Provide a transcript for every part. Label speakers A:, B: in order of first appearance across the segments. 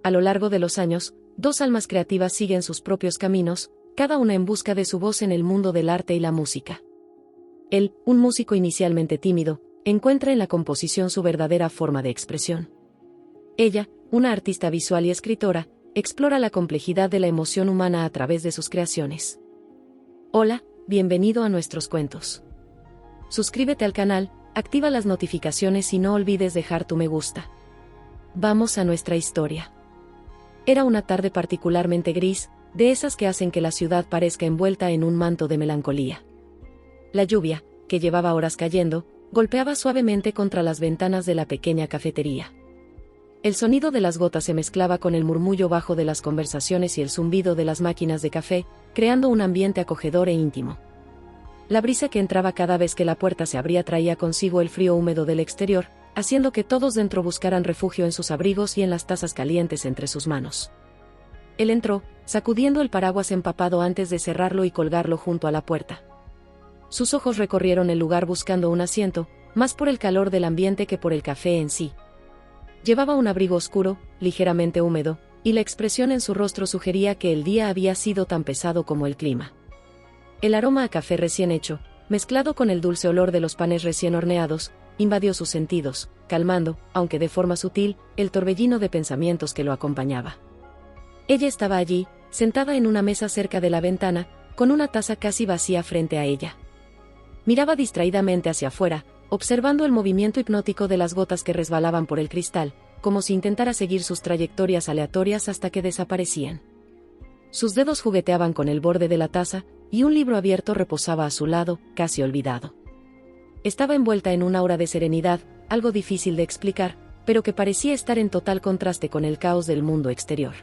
A: A lo largo de los años, dos almas creativas siguen sus propios caminos, cada una en busca de su voz en el mundo del arte y la música. Él, un músico inicialmente tímido, encuentra en la composición su verdadera forma de expresión. Ella, una artista visual y escritora, explora la complejidad de la emoción humana a través de sus creaciones. Hola, bienvenido a nuestros cuentos. Suscríbete al canal, activa las notificaciones y no olvides dejar tu me gusta. Vamos a nuestra historia. Era una tarde particularmente gris, de esas que hacen que la ciudad parezca envuelta en un manto de melancolía. La lluvia, que llevaba horas cayendo, golpeaba suavemente contra las ventanas de la pequeña cafetería. El sonido de las gotas se mezclaba con el murmullo bajo de las conversaciones y el zumbido de las máquinas de café, creando un ambiente acogedor e íntimo. La brisa que entraba cada vez que la puerta se abría traía consigo el frío húmedo del exterior, haciendo que todos dentro buscaran refugio en sus abrigos y en las tazas calientes entre sus manos. Él entró, sacudiendo el paraguas empapado antes de cerrarlo y colgarlo junto a la puerta. Sus ojos recorrieron el lugar buscando un asiento, más por el calor del ambiente que por el café en sí. Llevaba un abrigo oscuro, ligeramente húmedo, y la expresión en su rostro sugería que el día había sido tan pesado como el clima. El aroma a café recién hecho, mezclado con el dulce olor de los panes recién horneados, invadió sus sentidos, calmando, aunque de forma sutil, el torbellino de pensamientos que lo acompañaba. Ella estaba allí, sentada en una mesa cerca de la ventana, con una taza casi vacía frente a ella. Miraba distraídamente hacia afuera, observando el movimiento hipnótico de las gotas que resbalaban por el cristal, como si intentara seguir sus trayectorias aleatorias hasta que desaparecían. Sus dedos jugueteaban con el borde de la taza, y un libro abierto reposaba a su lado, casi olvidado. Estaba envuelta en un aura de serenidad, algo difícil de explicar, pero que parecía estar en total contraste con el caos del mundo exterior.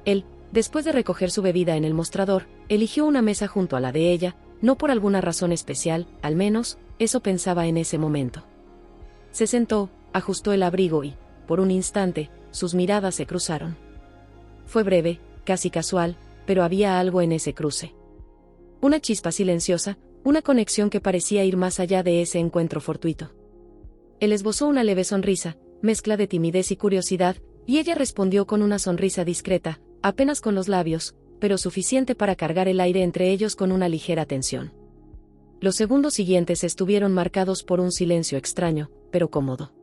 A: Él, después de recoger su bebida en el mostrador, eligió una mesa junto a la de ella, no por alguna razón especial, al menos, eso pensaba en ese momento. Se sentó, ajustó el abrigo y, por un instante, sus miradas se cruzaron. Fue breve, casi casual, pero había algo en ese cruce. Una chispa silenciosa, una conexión que parecía ir más allá de ese encuentro fortuito. Él esbozó una leve sonrisa, mezcla de timidez y curiosidad, y ella respondió con una sonrisa discreta, apenas con los labios, pero suficiente para cargar el aire entre ellos con una ligera tensión. Los segundos siguientes estuvieron marcados por un silencio extraño, pero cómodo.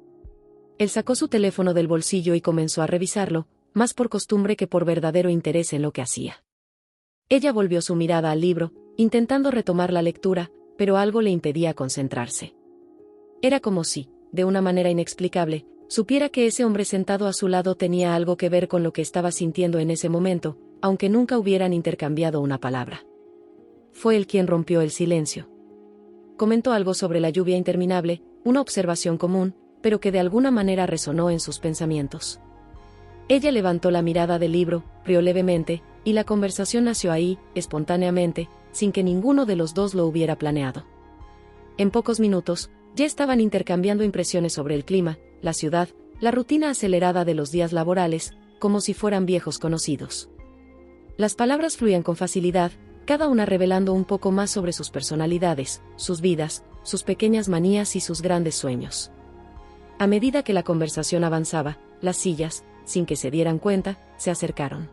A: Él sacó su teléfono del bolsillo y comenzó a revisarlo, más por costumbre que por verdadero interés en lo que hacía. Ella volvió su mirada al libro, intentando retomar la lectura, pero algo le impedía concentrarse. Era como si, de una manera inexplicable, supiera que ese hombre sentado a su lado tenía algo que ver con lo que estaba sintiendo en ese momento, aunque nunca hubieran intercambiado una palabra. Fue él quien rompió el silencio. Comentó algo sobre la lluvia interminable, una observación común, pero que de alguna manera resonó en sus pensamientos. Ella levantó la mirada del libro, rió levemente, y la conversación nació ahí, espontáneamente, sin que ninguno de los dos lo hubiera planeado. En pocos minutos, ya estaban intercambiando impresiones sobre el clima, la ciudad, la rutina acelerada de los días laborales, como si fueran viejos conocidos. Las palabras fluían con facilidad, cada una revelando un poco más sobre sus personalidades, sus vidas, sus pequeñas manías y sus grandes sueños. A medida que la conversación avanzaba, las sillas, sin que se dieran cuenta, se acercaron.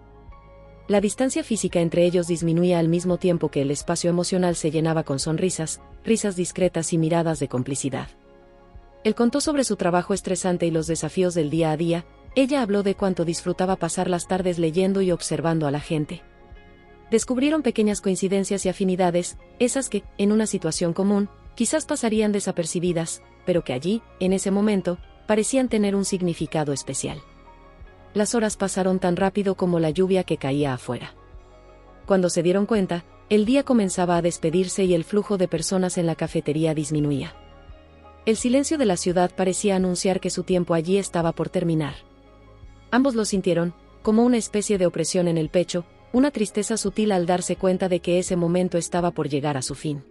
A: La distancia física entre ellos disminuía al mismo tiempo que el espacio emocional se llenaba con sonrisas, risas discretas y miradas de complicidad. Él contó sobre su trabajo estresante y los desafíos del día a día, ella habló de cuánto disfrutaba pasar las tardes leyendo y observando a la gente. Descubrieron pequeñas coincidencias y afinidades, esas que, en una situación común, quizás pasarían desapercibidas, pero que allí, en ese momento, parecían tener un significado especial. Las horas pasaron tan rápido como la lluvia que caía afuera. Cuando se dieron cuenta, el día comenzaba a despedirse y el flujo de personas en la cafetería disminuía. El silencio de la ciudad parecía anunciar que su tiempo allí estaba por terminar. Ambos lo sintieron, como una especie de opresión en el pecho, una tristeza sutil al darse cuenta de que ese momento estaba por llegar a su fin.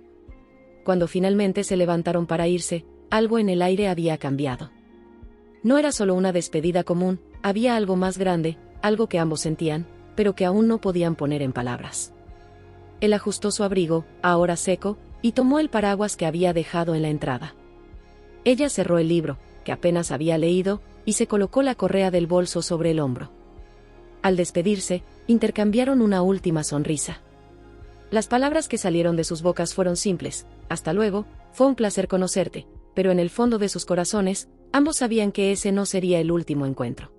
A: Cuando finalmente se levantaron para irse, algo en el aire había cambiado. No era solo una despedida común, había algo más grande, algo que ambos sentían, pero que aún no podían poner en palabras. Él ajustó su abrigo, ahora seco, y tomó el paraguas que había dejado en la entrada. Ella cerró el libro, que apenas había leído, y se colocó la correa del bolso sobre el hombro. Al despedirse, intercambiaron una última sonrisa. Las palabras que salieron de sus bocas fueron simples: hasta luego, fue un placer conocerte, pero en el fondo de sus corazones, ambos sabían que ese no sería el último encuentro.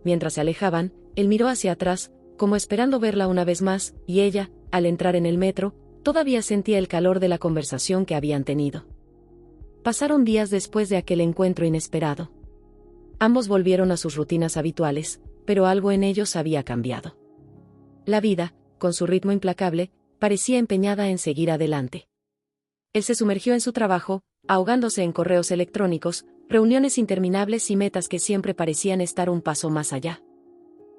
A: Mientras se alejaban, él miró hacia atrás, como esperando verla una vez más, y ella, al entrar en el metro, todavía sentía el calor de la conversación que habían tenido. Pasaron días después de aquel encuentro inesperado. Ambos volvieron a sus rutinas habituales, pero algo en ellos había cambiado. La vida, con su ritmo implacable, parecía empeñada en seguir adelante. Él se sumergió en su trabajo, ahogándose en correos electrónicos, reuniones interminables y metas que siempre parecían estar un paso más allá.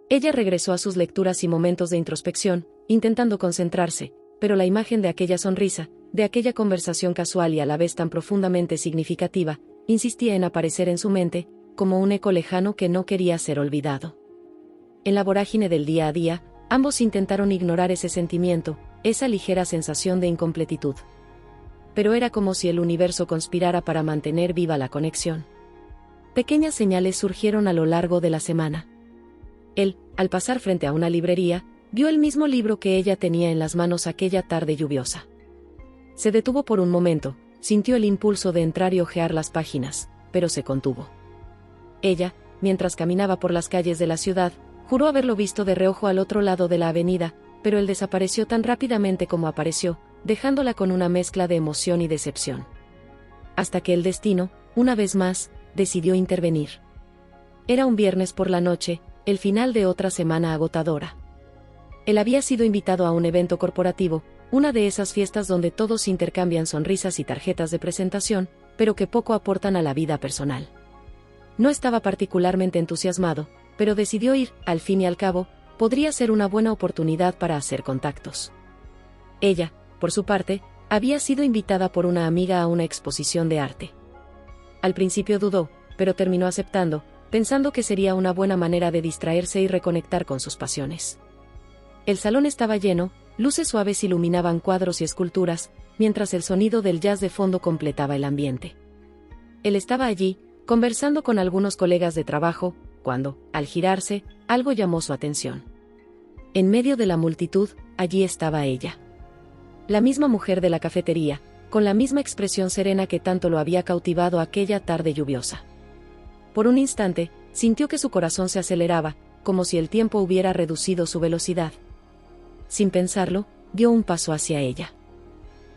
A: Ella regresó a sus lecturas y momentos de introspección, intentando concentrarse, pero la imagen de aquella sonrisa, de aquella conversación casual y a la vez tan profundamente significativa, insistía en aparecer en su mente, como un eco lejano que no quería ser olvidado. En la vorágine del día a día, ambos intentaron ignorar ese sentimiento, esa ligera sensación de incompletitud. Pero era como si el universo conspirara para mantener viva la conexión. Pequeñas señales surgieron a lo largo de la semana. Él, al pasar frente a una librería, vio el mismo libro que ella tenía en las manos aquella tarde lluviosa. Se detuvo por un momento, sintió el impulso de entrar y hojear las páginas, pero se contuvo. Ella, mientras caminaba por las calles de la ciudad, juró haberlo visto de reojo al otro lado de la avenida, pero él desapareció tan rápidamente como apareció, dejándola con una mezcla de emoción y decepción. Hasta que el destino, una vez más, decidió intervenir. Era un viernes por la noche, el final de otra semana agotadora. Él había sido invitado a un evento corporativo, una de esas fiestas donde todos intercambian sonrisas y tarjetas de presentación, pero que poco aportan a la vida personal. No estaba particularmente entusiasmado, pero decidió ir, al fin y al cabo, podría ser una buena oportunidad para hacer contactos. Ella, por su parte, había sido invitada por una amiga a una exposición de arte. Al principio dudó, pero terminó aceptando, pensando que sería una buena manera de distraerse y reconectar con sus pasiones. El salón estaba lleno, luces suaves iluminaban cuadros y esculturas, mientras el sonido del jazz de fondo completaba el ambiente. Él estaba allí, conversando con algunos colegas de trabajo, cuando, al girarse, algo llamó su atención. En medio de la multitud, allí estaba ella. La misma mujer de la cafetería, con la misma expresión serena que tanto lo había cautivado aquella tarde lluviosa. Por un instante, sintió que su corazón se aceleraba, como si el tiempo hubiera reducido su velocidad. Sin pensarlo, dio un paso hacia ella.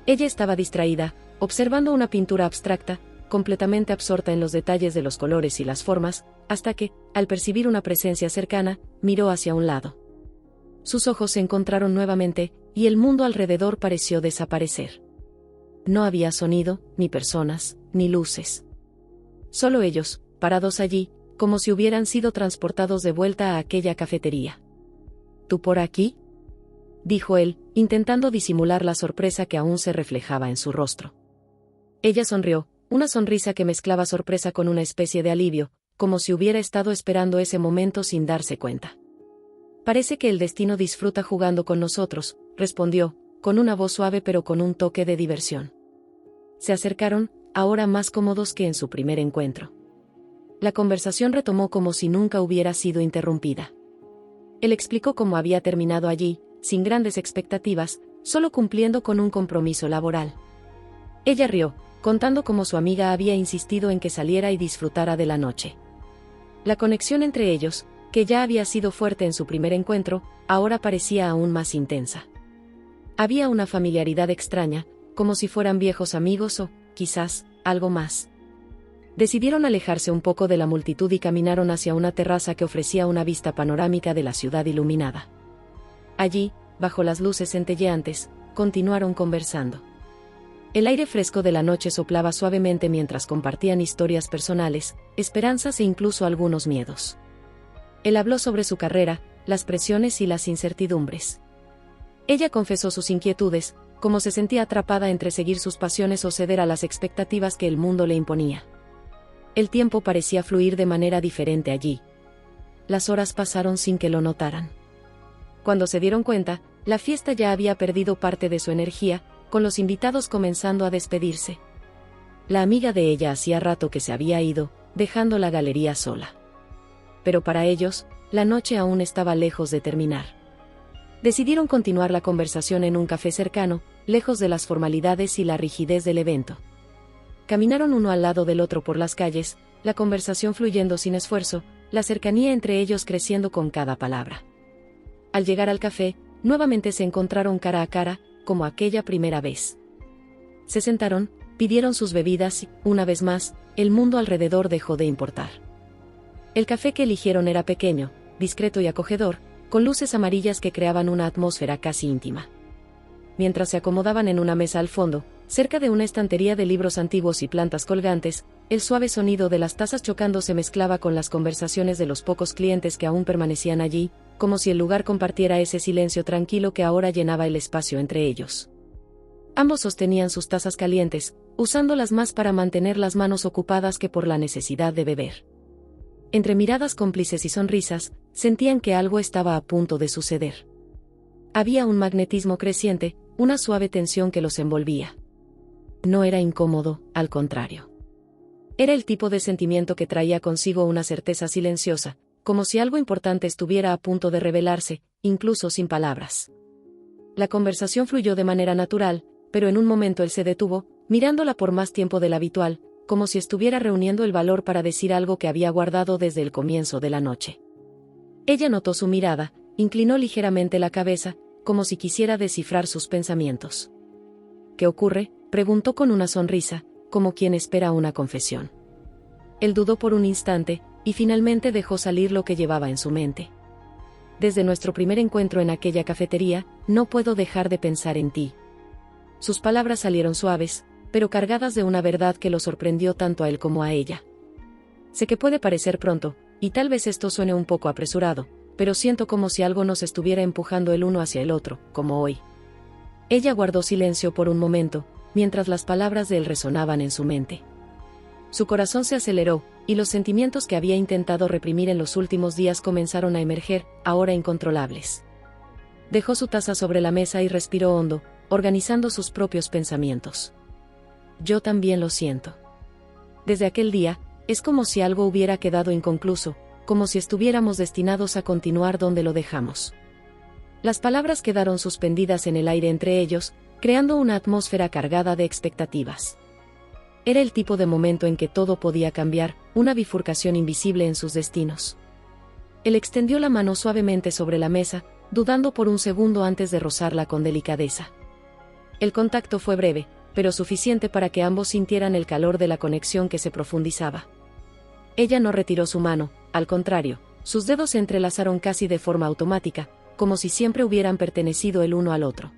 A: Ella estaba distraída, observando una pintura abstracta, completamente absorta en los detalles de los colores y las formas, hasta que, al percibir una presencia cercana, miró hacia un lado. Sus ojos se encontraron nuevamente, y el mundo alrededor pareció desaparecer. No había sonido, ni personas, ni luces. Solo ellos, parados allí, como si hubieran sido transportados de vuelta a aquella cafetería. ¿Tú por aquí?, dijo él, intentando disimular la sorpresa que aún se reflejaba en su rostro. Ella sonrió, una sonrisa que mezclaba sorpresa con una especie de alivio, como si hubiera estado esperando ese momento sin darse cuenta. Parece que el destino disfruta jugando con nosotros, respondió, con una voz suave pero con un toque de diversión. Se acercaron, ahora más cómodos que en su primer encuentro. La conversación retomó como si nunca hubiera sido interrumpida. Él explicó cómo había terminado allí, sin grandes expectativas, solo cumpliendo con un compromiso laboral. Ella rió, contando cómo su amiga había insistido en que saliera y disfrutara de la noche. La conexión entre ellos, que ya había sido fuerte en su primer encuentro, ahora parecía aún más intensa. Había una familiaridad extraña, como si fueran viejos amigos o, quizás, algo más. Decidieron alejarse un poco de la multitud y caminaron hacia una terraza que ofrecía una vista panorámica de la ciudad iluminada. Allí, bajo las luces centelleantes, continuaron conversando. El aire fresco de la noche soplaba suavemente mientras compartían historias personales, esperanzas e incluso algunos miedos. Él habló sobre su carrera, las presiones y las incertidumbres. Ella confesó sus inquietudes, cómo se sentía atrapada entre seguir sus pasiones o ceder a las expectativas que el mundo le imponía. El tiempo parecía fluir de manera diferente allí. Las horas pasaron sin que lo notaran. Cuando se dieron cuenta, la fiesta ya había perdido parte de su energía, con los invitados comenzando a despedirse. La amiga de ella hacía rato que se había ido, dejando la galería sola. pero para ellos, la noche aún estaba lejos de terminar. Decidieron continuar la conversación en un café cercano, lejos de las formalidades y la rigidez del evento. Caminaron uno al lado del otro por las calles, la conversación fluyendo sin esfuerzo, la cercanía entre ellos creciendo con cada palabra. Al llegar al café, nuevamente se encontraron cara a cara, como aquella primera vez. Se sentaron, pidieron sus bebidas y, una vez más, el mundo alrededor dejó de importar. El café que eligieron era pequeño, discreto y acogedor, con luces amarillas que creaban una atmósfera casi íntima. Mientras se acomodaban en una mesa al fondo, cerca de una estantería de libros antiguos y plantas colgantes, el suave sonido de las tazas chocando se mezclaba con las conversaciones de los pocos clientes que aún permanecían allí, como si el lugar compartiera ese silencio tranquilo que ahora llenaba el espacio entre ellos. Ambos sostenían sus tazas calientes, usándolas más para mantener las manos ocupadas que por la necesidad de beber. Entre miradas cómplices y sonrisas, sentían que algo estaba a punto de suceder. Había un magnetismo creciente, una suave tensión que los envolvía. No era incómodo, al contrario. Era el tipo de sentimiento que traía consigo una certeza silenciosa, como si algo importante estuviera a punto de revelarse, incluso sin palabras. La conversación fluyó de manera natural, pero en un momento él se detuvo, mirándola por más tiempo del habitual, como si estuviera reuniendo el valor para decir algo que había guardado desde el comienzo de la noche. Ella notó su mirada, inclinó ligeramente la cabeza, como si quisiera descifrar sus pensamientos. ¿Qué ocurre?, preguntó con una sonrisa, como quien espera una confesión. Él dudó por un instante, y finalmente dejó salir lo que llevaba en su mente. Desde nuestro primer encuentro en aquella cafetería, no puedo dejar de pensar en ti. Sus palabras salieron suaves, pero cargadas de una verdad que lo sorprendió tanto a él como a ella. Sé que puede parecer pronto, y tal vez esto suene un poco apresurado, pero siento como si algo nos estuviera empujando el uno hacia el otro, como hoy. Ella guardó silencio por un momento, mientras las palabras de él resonaban en su mente. Su corazón se aceleró, y los sentimientos que había intentado reprimir en los últimos días comenzaron a emerger, ahora incontrolables. Dejó su taza sobre la mesa y respiró hondo, organizando sus propios pensamientos. Yo también lo siento. Desde aquel día, es como si algo hubiera quedado inconcluso, como si estuviéramos destinados a continuar donde lo dejamos. Las palabras quedaron suspendidas en el aire entre ellos, creando una atmósfera cargada de expectativas. Era el tipo de momento en que todo podía cambiar, una bifurcación invisible en sus destinos. Él extendió la mano suavemente sobre la mesa, dudando por un segundo antes de rozarla con delicadeza. El contacto fue breve, pero suficiente para que ambos sintieran el calor de la conexión que se profundizaba. Ella no retiró su mano, al contrario, sus dedos se entrelazaron casi de forma automática, como si siempre hubieran pertenecido el uno al otro.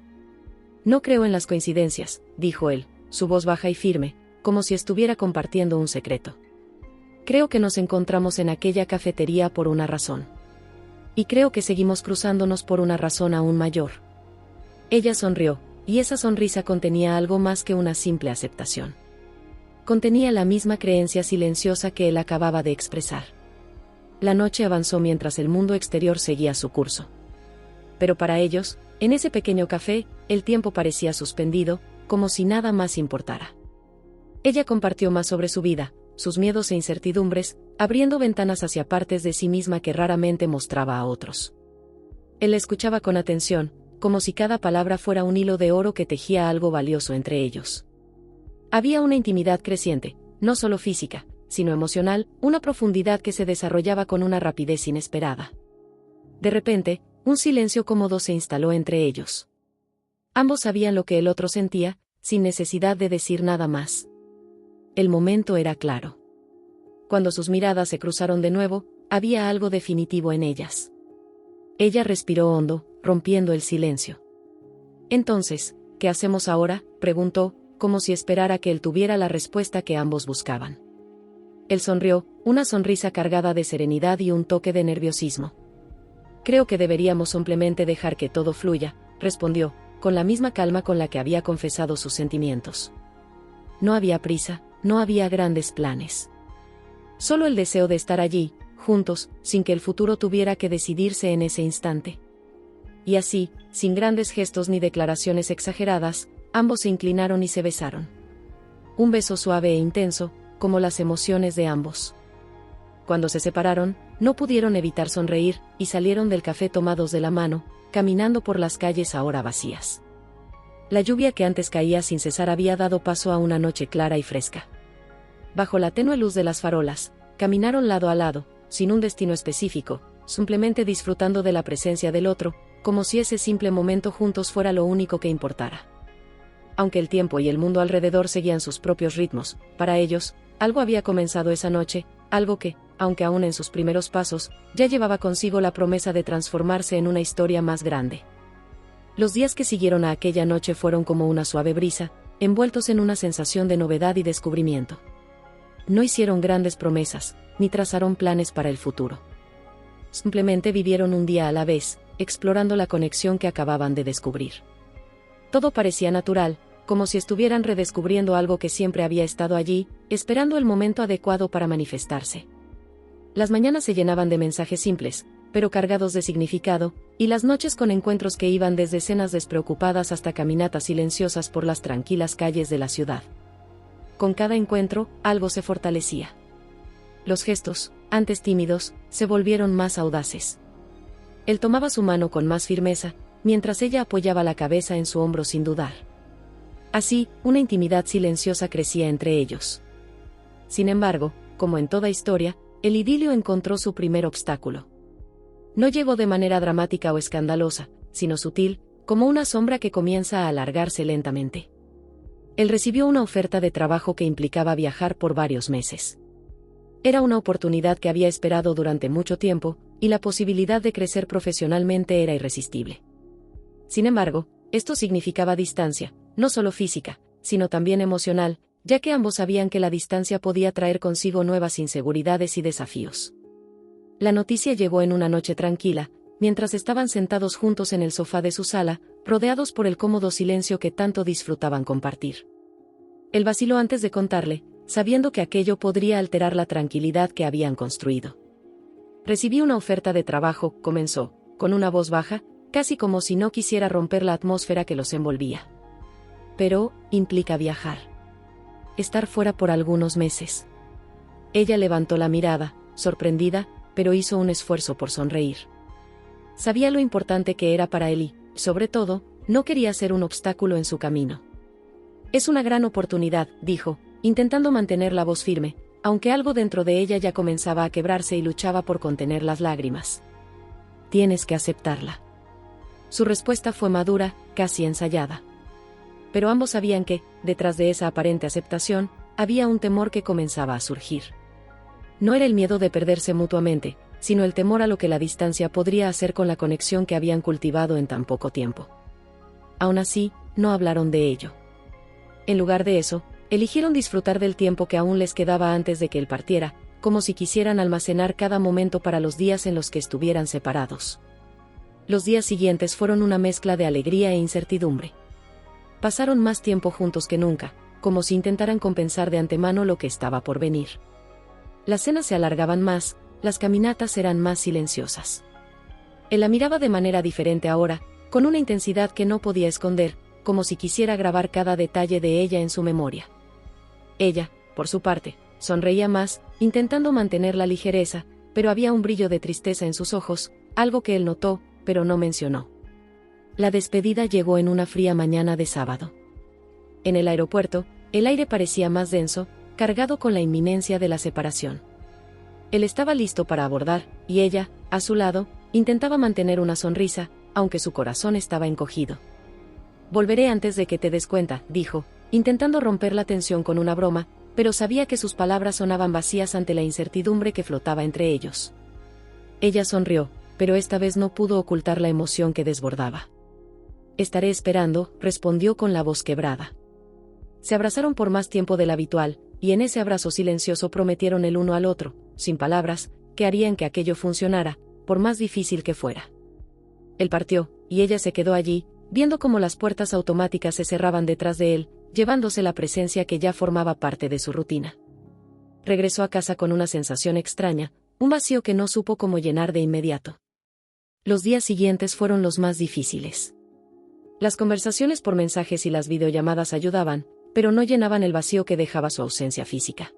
A: No creo en las coincidencias, dijo él, su voz baja y firme, como si estuviera compartiendo un secreto. Creo que nos encontramos en aquella cafetería por una razón. Y creo que seguimos cruzándonos por una razón aún mayor. Ella sonrió, y esa sonrisa contenía algo más que una simple aceptación. Contenía la misma creencia silenciosa que él acababa de expresar. La noche avanzó mientras el mundo exterior seguía su curso. Pero para ellos, en ese pequeño café, el tiempo parecía suspendido, como si nada más importara. Ella compartió más sobre su vida, sus miedos e incertidumbres, abriendo ventanas hacia partes de sí misma que raramente mostraba a otros. Él la escuchaba con atención, como si cada palabra fuera un hilo de oro que tejía algo valioso entre ellos. Había una intimidad creciente, no solo física, sino emocional, una profundidad que se desarrollaba con una rapidez inesperada. De repente, un silencio cómodo se instaló entre ellos. Ambos sabían lo que el otro sentía, sin necesidad de decir nada más. El momento era claro. Cuando sus miradas se cruzaron de nuevo, había algo definitivo en ellas. Ella respiró hondo, rompiendo el silencio. Entonces, ¿qué hacemos ahora?, preguntó, como si esperara que él tuviera la respuesta que ambos buscaban. Él sonrió, una sonrisa cargada de serenidad y un toque de nerviosismo. Creo que deberíamos simplemente dejar que todo fluya, respondió, con la misma calma con la que había confesado sus sentimientos. No había prisa, no había grandes planes. Solo el deseo de estar allí, juntos, sin que el futuro tuviera que decidirse en ese instante. Y así, sin grandes gestos ni declaraciones exageradas, ambos se inclinaron y se besaron. Un beso suave e intenso, como las emociones de ambos. Cuando se separaron, no pudieron evitar sonreír, y salieron del café tomados de la mano, caminando por las calles ahora vacías. La lluvia que antes caía sin cesar había dado paso a una noche clara y fresca. Bajo la tenue luz de las farolas, caminaron lado a lado, sin un destino específico, simplemente disfrutando de la presencia del otro, como si ese simple momento juntos fuera lo único que importara. Aunque el tiempo y el mundo alrededor seguían sus propios ritmos, para ellos, algo había comenzado esa noche, algo que, aunque aún en sus primeros pasos, ya llevaba consigo la promesa de transformarse en una historia más grande. Los días que siguieron a aquella noche fueron como una suave brisa, envueltos en una sensación de novedad y descubrimiento. No hicieron grandes promesas, ni trazaron planes para el futuro. Simplemente vivieron un día a la vez, explorando la conexión que acababan de descubrir. Todo parecía natural, como si estuvieran redescubriendo algo que siempre había estado allí, esperando el momento adecuado para manifestarse. Las mañanas se llenaban de mensajes simples, pero cargados de significado, y las noches con encuentros que iban desde cenas despreocupadas hasta caminatas silenciosas por las tranquilas calles de la ciudad. Con cada encuentro, algo se fortalecía. Los gestos, antes tímidos, se volvieron más audaces. Él tomaba su mano con más firmeza, mientras ella apoyaba la cabeza en su hombro sin dudar. Así, una intimidad silenciosa crecía entre ellos. Sin embargo, como en toda historia, el idilio encontró su primer obstáculo. No llegó de manera dramática o escandalosa, sino sutil, como una sombra que comienza a alargarse lentamente. Él recibió una oferta de trabajo que implicaba viajar por varios meses. Era una oportunidad que había esperado durante mucho tiempo, y la posibilidad de crecer profesionalmente era irresistible. Sin embargo, esto significaba distancia, no solo física, sino también emocional, ya que ambos sabían que la distancia podía traer consigo nuevas inseguridades y desafíos. La noticia llegó en una noche tranquila, mientras estaban sentados juntos en el sofá de su sala, rodeados por el cómodo silencio que tanto disfrutaban compartir. Él vaciló antes de contarle, sabiendo que aquello podría alterar la tranquilidad que habían construido. Recibí una oferta de trabajo, comenzó, con una voz baja, casi como si no quisiera romper la atmósfera que los envolvía. Pero, implica viajar. Estar fuera por algunos meses. Ella levantó la mirada, sorprendida, pero hizo un esfuerzo por sonreír. Sabía lo importante que era para él y, sobre todo, no quería ser un obstáculo en su camino. Es una gran oportunidad, dijo, intentando mantener la voz firme, aunque algo dentro de ella ya comenzaba a quebrarse y luchaba por contener las lágrimas. Tienes que aceptarla. Su respuesta fue madura, casi ensayada. Pero ambos sabían que, detrás de esa aparente aceptación, había un temor que comenzaba a surgir. No era el miedo de perderse mutuamente, sino el temor a lo que la distancia podría hacer con la conexión que habían cultivado en tan poco tiempo. Aún así, no hablaron de ello. En lugar de eso, eligieron disfrutar del tiempo que aún les quedaba antes de que él partiera, como si quisieran almacenar cada momento para los días en los que estuvieran separados. Los días siguientes fueron una mezcla de alegría e incertidumbre. Pasaron más tiempo juntos que nunca, como si intentaran compensar de antemano lo que estaba por venir. Las cenas se alargaban más, las caminatas eran más silenciosas. Él la miraba de manera diferente ahora, con una intensidad que no podía esconder, como si quisiera grabar cada detalle de ella en su memoria. Ella, por su parte, sonreía más, intentando mantener la ligereza, pero había un brillo de tristeza en sus ojos, algo que él notó, pero no mencionó. La despedida llegó en una fría mañana de sábado. En el aeropuerto, el aire parecía más denso, cargado con la inminencia de la separación. Él estaba listo para abordar, y ella, a su lado, intentaba mantener una sonrisa, aunque su corazón estaba encogido. Volveré antes de que te des cuenta, dijo, intentando romper la tensión con una broma, pero sabía que sus palabras sonaban vacías ante la incertidumbre que flotaba entre ellos. Ella sonrió, pero esta vez no pudo ocultar la emoción que desbordaba. Estaré esperando, respondió con la voz quebrada. Se abrazaron por más tiempo del habitual, y en ese abrazo silencioso prometieron el uno al otro, sin palabras, que harían que aquello funcionara, por más difícil que fuera. Él partió, y ella se quedó allí, viendo cómo las puertas automáticas se cerraban detrás de él, llevándose la presencia que ya formaba parte de su rutina. Regresó a casa con una sensación extraña, un vacío que no supo cómo llenar de inmediato. Los días siguientes fueron los más difíciles. Las conversaciones por mensajes y las videollamadas ayudaban, pero no llenaban el vacío que dejaba su ausencia física.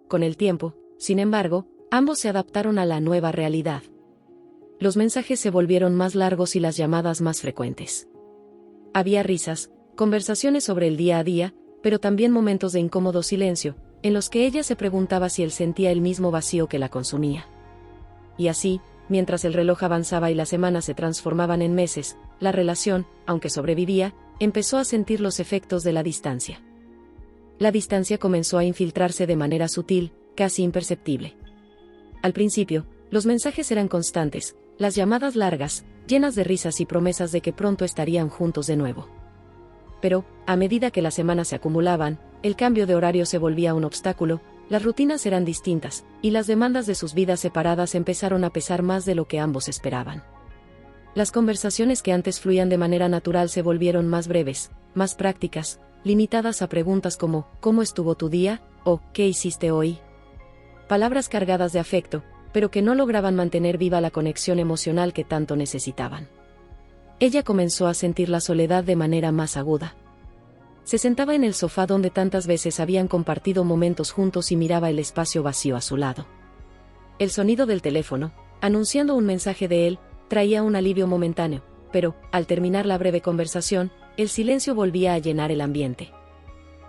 A: Con el tiempo, sin embargo, Ambos se adaptaron a la nueva realidad. Los mensajes se volvieron más largos y las llamadas más frecuentes. Había risas, conversaciones sobre el día a día, pero también momentos de incómodo silencio, en los que ella se preguntaba si él sentía el mismo vacío que la consumía. Y así, mientras el reloj avanzaba y las semanas se transformaban en meses, la relación, aunque sobrevivía, empezó a sentir los efectos de la distancia. La distancia comenzó a infiltrarse de manera sutil, casi imperceptible. Al principio, los mensajes eran constantes, las llamadas largas, llenas de risas y promesas de que pronto estarían juntos de nuevo. Pero, a medida que las semanas se acumulaban, el cambio de horario se volvía un obstáculo, las rutinas eran distintas, y las demandas de sus vidas separadas empezaron a pesar más de lo que ambos esperaban. Las conversaciones que antes fluían de manera natural se volvieron más breves, más prácticas, limitadas a preguntas como ¿cómo estuvo tu día? O ¿qué hiciste hoy? Palabras cargadas de afecto, pero que no lograban mantener viva la conexión emocional que tanto necesitaban. Ella comenzó a sentir la soledad de manera más aguda. Se sentaba en el sofá donde tantas veces habían compartido momentos juntos y miraba el espacio vacío a su lado. El sonido del teléfono, anunciando un mensaje de él, traía un alivio momentáneo, pero, al terminar la breve conversación, el silencio volvía a llenar el ambiente.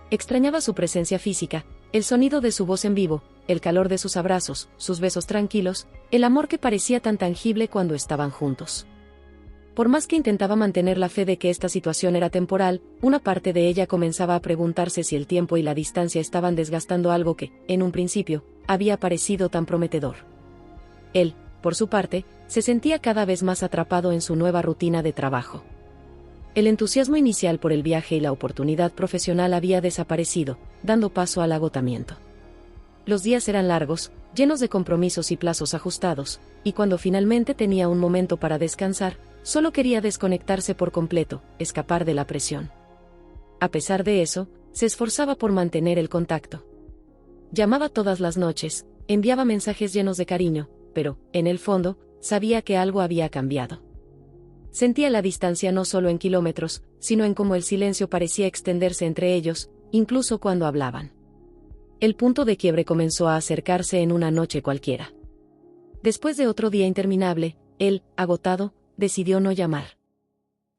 A: Extrañaba su presencia física, el sonido de su voz en vivo, el calor de sus abrazos, sus besos tranquilos, el amor que parecía tan tangible cuando estaban juntos. Por más que intentaba mantener la fe de que esta situación era temporal, una parte de ella comenzaba a preguntarse si el tiempo y la distancia estaban desgastando algo que, en un principio, había parecido tan prometedor. Él, por su parte, se sentía cada vez más atrapado en su nueva rutina de trabajo. El entusiasmo inicial por el viaje y la oportunidad profesional había desaparecido, dando paso al agotamiento. Los días eran largos, llenos de compromisos y plazos ajustados, y cuando finalmente tenía un momento para descansar, solo quería desconectarse por completo, escapar de la presión. A pesar de eso, se esforzaba por mantener el contacto. Llamaba todas las noches, enviaba mensajes llenos de cariño, pero, en el fondo, sabía que algo había cambiado. Sentía la distancia no solo en kilómetros, sino en cómo el silencio parecía extenderse entre ellos, incluso cuando hablaban. El punto de quiebre comenzó a acercarse en una noche cualquiera. Después de otro día interminable, él, agotado, decidió no llamar.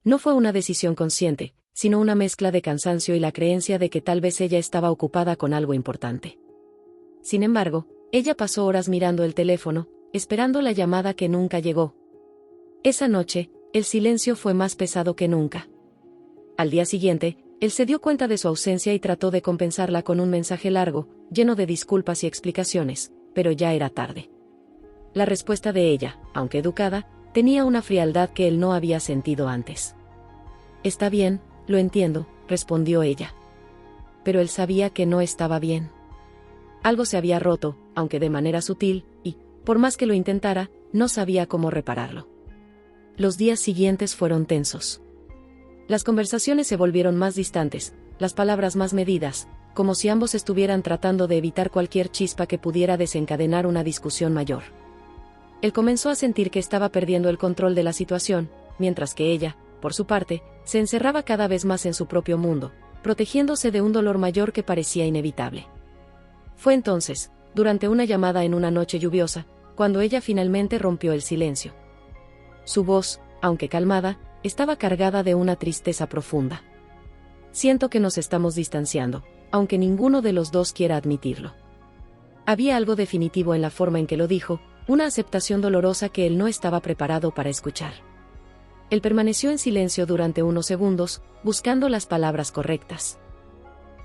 A: No fue una decisión consciente, sino una mezcla de cansancio y la creencia de que tal vez ella estaba ocupada con algo importante. Sin embargo, ella pasó horas mirando el teléfono, esperando la llamada que nunca llegó. Esa noche, el silencio fue más pesado que nunca. Al día siguiente, él se dio cuenta de su ausencia y trató de compensarla con un mensaje largo, lleno de disculpas y explicaciones, pero ya era tarde. La respuesta de ella, aunque educada, tenía una frialdad que él no había sentido antes. «Está bien, lo entiendo», respondió ella. Pero él sabía que no estaba bien. Algo se había roto, aunque de manera sutil, y, por más que lo intentara, no sabía cómo repararlo. Los días siguientes fueron tensos. Las conversaciones se volvieron más distantes, las palabras más medidas, como si ambos estuvieran tratando de evitar cualquier chispa que pudiera desencadenar una discusión mayor. Él comenzó a sentir que estaba perdiendo el control de la situación, mientras que ella, por su parte, se encerraba cada vez más en su propio mundo, protegiéndose de un dolor mayor que parecía inevitable. Fue entonces, durante una llamada en una noche lluviosa, cuando ella finalmente rompió el silencio. Su voz, aunque calmada, estaba cargada de una tristeza profunda. «Siento que nos estamos distanciando, aunque ninguno de los dos quiera admitirlo». Había algo definitivo en la forma en que lo dijo, una aceptación dolorosa que él no estaba preparado para escuchar. Él permaneció en silencio durante unos segundos, buscando las palabras correctas.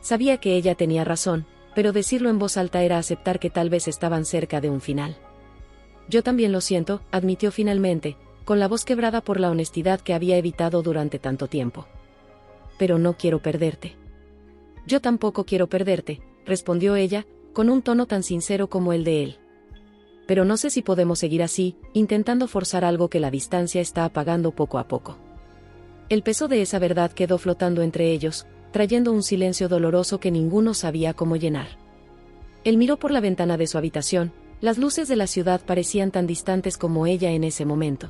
A: Sabía que ella tenía razón, pero decirlo en voz alta era aceptar que tal vez estaban cerca de un final. «Yo también lo siento», admitió finalmente, con la voz quebrada por la honestidad que había evitado durante tanto tiempo. «Pero no quiero perderte». «Yo tampoco quiero perderte», respondió ella, con un tono tan sincero como el de él. «Pero no sé si podemos seguir así, intentando forzar algo que la distancia está apagando poco a poco». El peso de esa verdad quedó flotando entre ellos, trayendo un silencio doloroso que ninguno sabía cómo llenar. Él miró por la ventana de su habitación, las luces de la ciudad parecían tan distantes como ella en ese momento.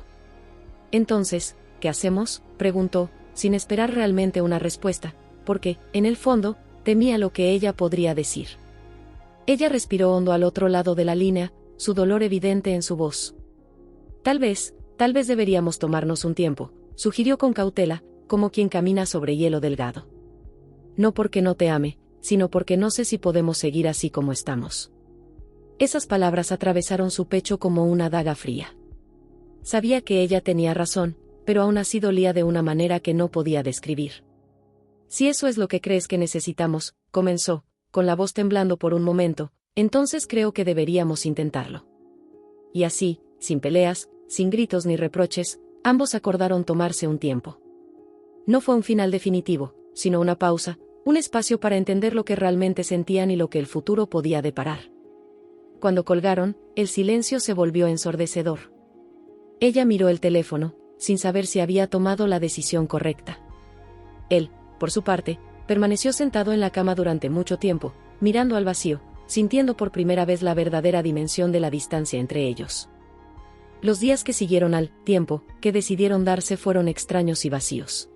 A: «Entonces, ¿qué hacemos?», preguntó, sin esperar realmente una respuesta, porque, en el fondo, temía lo que ella podría decir. Ella respiró hondo al otro lado de la línea, su dolor evidente en su voz. Tal vez deberíamos tomarnos un tiempo, sugirió con cautela, como quien camina sobre hielo delgado. No porque no te ame, sino porque no sé si podemos seguir así como estamos. Esas palabras atravesaron su pecho como una daga fría. Sabía que ella tenía razón, pero aún así dolía de una manera que no podía describir. Si eso es lo que crees que necesitamos, comenzó, con la voz temblando por un momento, entonces creo que deberíamos intentarlo. Y así, sin peleas, sin gritos ni reproches, ambos acordaron tomarse un tiempo. No fue un final definitivo, sino una pausa, un espacio para entender lo que realmente sentían y lo que el futuro podía deparar. Cuando colgaron, el silencio se volvió ensordecedor. Ella miró el teléfono, sin saber si había tomado la decisión correcta. Él, por su parte, permaneció sentado en la cama durante mucho tiempo, mirando al vacío, sintiendo por primera vez la verdadera dimensión de la distancia entre ellos. Los días que siguieron al tiempo que decidieron darse fueron extraños y vacíos.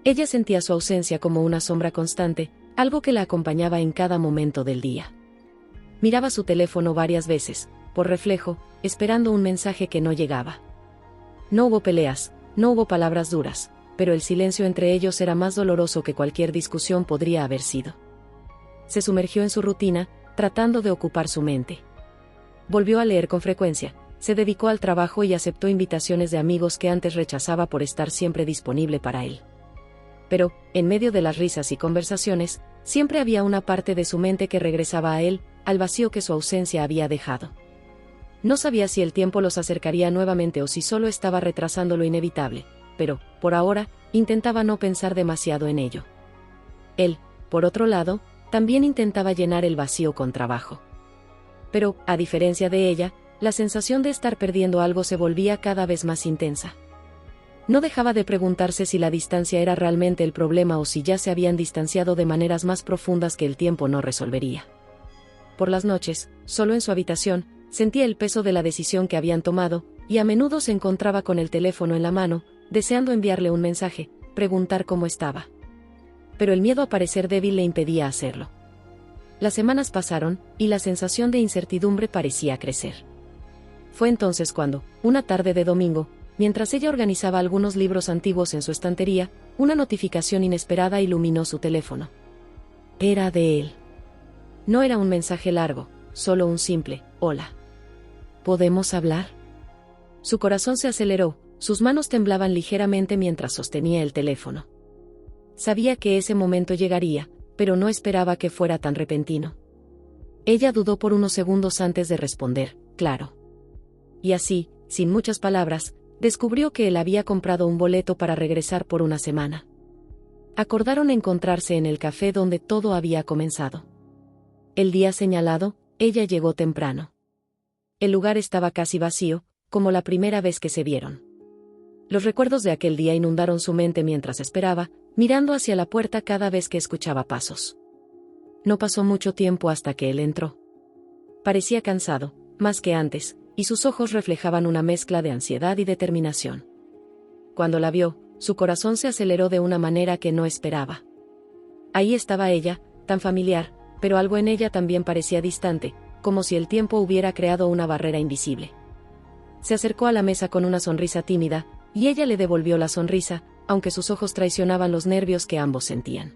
A: Ella sentía su ausencia como una sombra constante, algo que la acompañaba en cada momento del día. Miraba su teléfono varias veces, por reflejo, esperando un mensaje que no llegaba. No hubo peleas, no hubo palabras duras, pero el silencio entre ellos era más doloroso que cualquier discusión podría haber sido. Se sumergió en su rutina, tratando de ocupar su mente. Volvió a leer con frecuencia, se dedicó al trabajo y aceptó invitaciones de amigos que antes rechazaba por estar siempre disponible para él. Pero, en medio de las risas y conversaciones, siempre había una parte de su mente que regresaba a él, al vacío que su ausencia había dejado. No sabía si el tiempo los acercaría nuevamente o si solo estaba retrasando lo inevitable, pero, por ahora, intentaba no pensar demasiado en ello. Él, por otro lado, también intentaba llenar el vacío con trabajo. Pero, a diferencia de ella, la sensación de estar perdiendo algo se volvía cada vez más intensa. No dejaba de preguntarse si la distancia era realmente el problema o si ya se habían distanciado de maneras más profundas que el tiempo no resolvería. Por las noches, solo en su habitación, sentía el peso de la decisión que habían tomado, y a menudo se encontraba con el teléfono en la mano, deseando enviarle un mensaje, preguntar cómo estaba. Pero el miedo a parecer débil le impedía hacerlo. Las semanas pasaron, y la sensación de incertidumbre parecía crecer. Fue entonces cuando, una tarde de domingo, mientras ella organizaba algunos libros antiguos en su estantería, una notificación inesperada iluminó su teléfono. Era de él. No era un mensaje largo, solo un simple, hola. ¿Podemos hablar? Su corazón se aceleró, sus manos temblaban ligeramente mientras sostenía el teléfono. Sabía que ese momento llegaría, pero no esperaba que fuera tan repentino. Ella dudó por unos segundos antes de responder, claro. Y así, sin muchas palabras, descubrió que él había comprado un boleto para regresar por una semana. Acordaron encontrarse en el café donde todo había comenzado. El día señalado, ella llegó temprano. El lugar estaba casi vacío, como la primera vez que se vieron. Los recuerdos de aquel día inundaron su mente mientras esperaba, mirando hacia la puerta cada vez que escuchaba pasos. No pasó mucho tiempo hasta que él entró. Parecía cansado, más que antes, y sus ojos reflejaban una mezcla de ansiedad y determinación. Cuando la vio, su corazón se aceleró de una manera que no esperaba. Ahí estaba ella, tan familiar, pero algo en ella también parecía distante, como si el tiempo hubiera creado una barrera invisible. Se acercó a la mesa con una sonrisa tímida, y ella le devolvió la sonrisa, aunque sus ojos traicionaban los nervios que ambos sentían.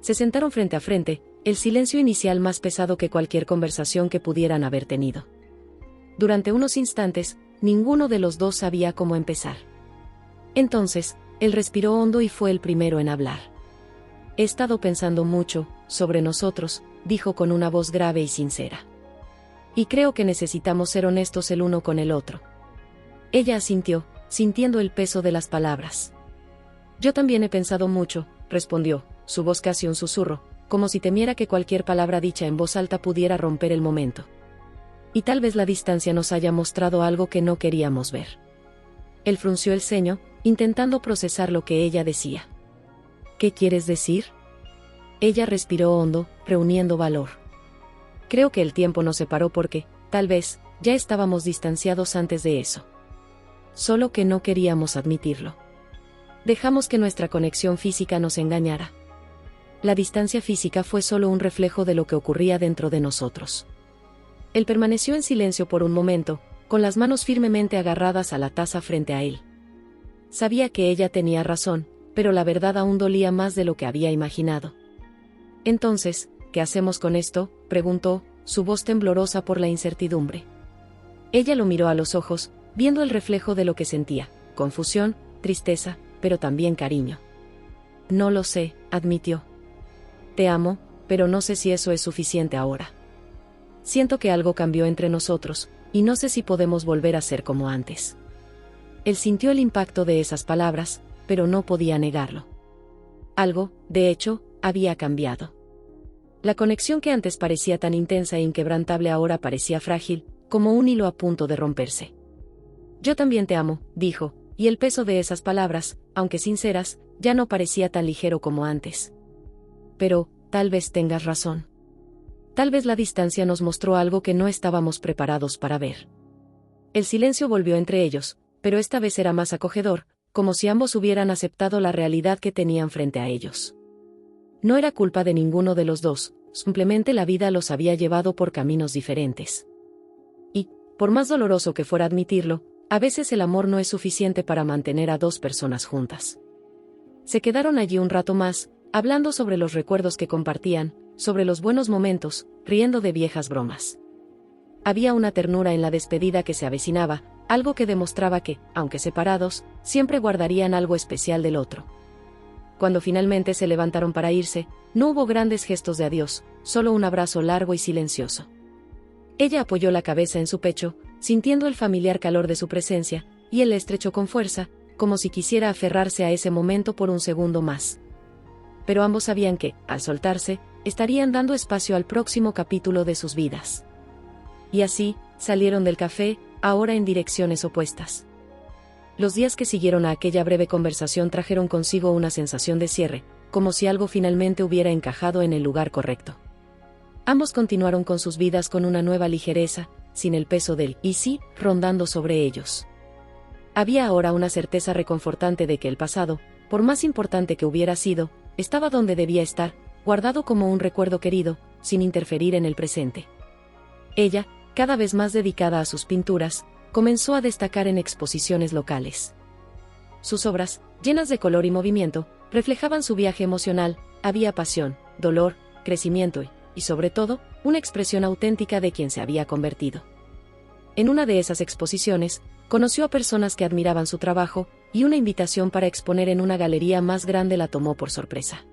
A: Se sentaron frente a frente, el silencio inicial más pesado que cualquier conversación que pudieran haber tenido. Durante unos instantes, ninguno de los dos sabía cómo empezar. Entonces, él respiró hondo y fue el primero en hablar. He estado pensando mucho sobre nosotros, dijo con una voz grave y sincera. Y creo que necesitamos ser honestos el uno con el otro. Ella asintió, sintiendo el peso de las palabras. Yo también he pensado mucho, respondió, su voz casi un susurro, como si temiera que cualquier palabra dicha en voz alta pudiera romper el momento. Y tal vez la distancia nos haya mostrado algo que no queríamos ver. Él frunció el ceño, intentando procesar lo que ella decía. ¿Qué quieres decir? Ella respiró hondo, reuniendo valor. Creo que el tiempo nos separó porque, tal vez, ya estábamos distanciados antes de eso. Solo que no queríamos admitirlo. Dejamos que nuestra conexión física nos engañara. La distancia física fue solo un reflejo de lo que ocurría dentro de nosotros. Él permaneció en silencio por un momento, con las manos firmemente agarradas a la taza frente a él. Sabía que ella tenía razón, pero la verdad aún dolía más de lo que había imaginado. Entonces, ¿qué hacemos con esto?, preguntó, su voz temblorosa por la incertidumbre. Ella lo miró a los ojos, viendo el reflejo de lo que sentía, confusión, tristeza, pero también cariño. No lo sé, admitió. Te amo, pero no sé si eso es suficiente ahora. Siento que algo cambió entre nosotros, y no sé si podemos volver a ser como antes. Él sintió el impacto de esas palabras, pero no podía negarlo. Algo, de hecho, había cambiado. La conexión que antes parecía tan intensa e inquebrantable ahora parecía frágil, como un hilo a punto de romperse. Yo también te amo, dijo, y el peso de esas palabras, aunque sinceras, ya no parecía tan ligero como antes. Pero, tal vez tengas razón. Tal vez la distancia nos mostró algo que no estábamos preparados para ver. El silencio volvió entre ellos, pero esta vez era más acogedor, como si ambos hubieran aceptado la realidad que tenían frente a ellos. No era culpa de ninguno de los dos, simplemente la vida los había llevado por caminos diferentes. Y, por más doloroso que fuera admitirlo, a veces el amor no es suficiente para mantener a dos personas juntas. Se quedaron allí un rato más, hablando sobre los recuerdos que compartían, sobre los buenos momentos, riendo de viejas bromas. Había una ternura en la despedida que se avecinaba, algo que demostraba que, aunque separados, siempre guardarían algo especial del otro. Cuando finalmente se levantaron para irse, no hubo grandes gestos de adiós, solo un abrazo largo y silencioso. Ella apoyó la cabeza en su pecho, sintiendo el familiar calor de su presencia, y él la estrechó con fuerza, como si quisiera aferrarse a ese momento por un segundo más. Pero ambos sabían que, al soltarse, estarían dando espacio al próximo capítulo de sus vidas. Y así, salieron del café, ahora en direcciones opuestas. Los días que siguieron a aquella breve conversación trajeron consigo una sensación de cierre, como si algo finalmente hubiera encajado en el lugar correcto. Ambos continuaron con sus vidas con una nueva ligereza, sin el peso del «y sí» rondando sobre ellos. Había ahora una certeza reconfortante de que el pasado, por más importante que hubiera sido, estaba donde debía estar, guardado como un recuerdo querido, sin interferir en el presente. Ella, cada vez más dedicada a sus pinturas, comenzó a destacar en exposiciones locales. Sus obras, llenas de color y movimiento, reflejaban su viaje emocional, había pasión, dolor, crecimiento y sobre todo, una expresión auténtica de quien se había convertido. En una de esas exposiciones, conoció a personas que admiraban su trabajo, y una invitación para exponer en una galería más grande la tomó por sorpresa.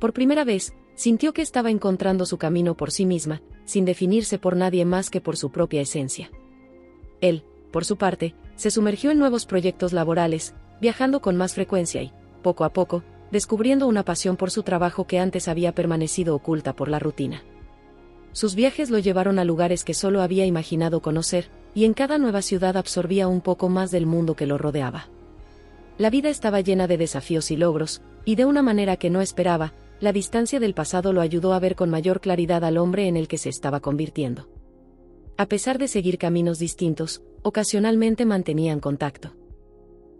A: Por primera vez, sintió que estaba encontrando su camino por sí misma, sin definirse por nadie más que por su propia esencia. Él, por su parte, se sumergió en nuevos proyectos laborales, viajando con más frecuencia y, poco a poco, descubriendo una pasión por su trabajo que antes había permanecido oculta por la rutina. Sus viajes lo llevaron a lugares que solo había imaginado conocer, y en cada nueva ciudad absorbía un poco más del mundo que lo rodeaba. La vida estaba llena de desafíos y logros, y de una manera que no esperaba, la distancia del pasado lo ayudó a ver con mayor claridad al hombre en el que se estaba convirtiendo. A pesar de seguir caminos distintos, ocasionalmente mantenían contacto.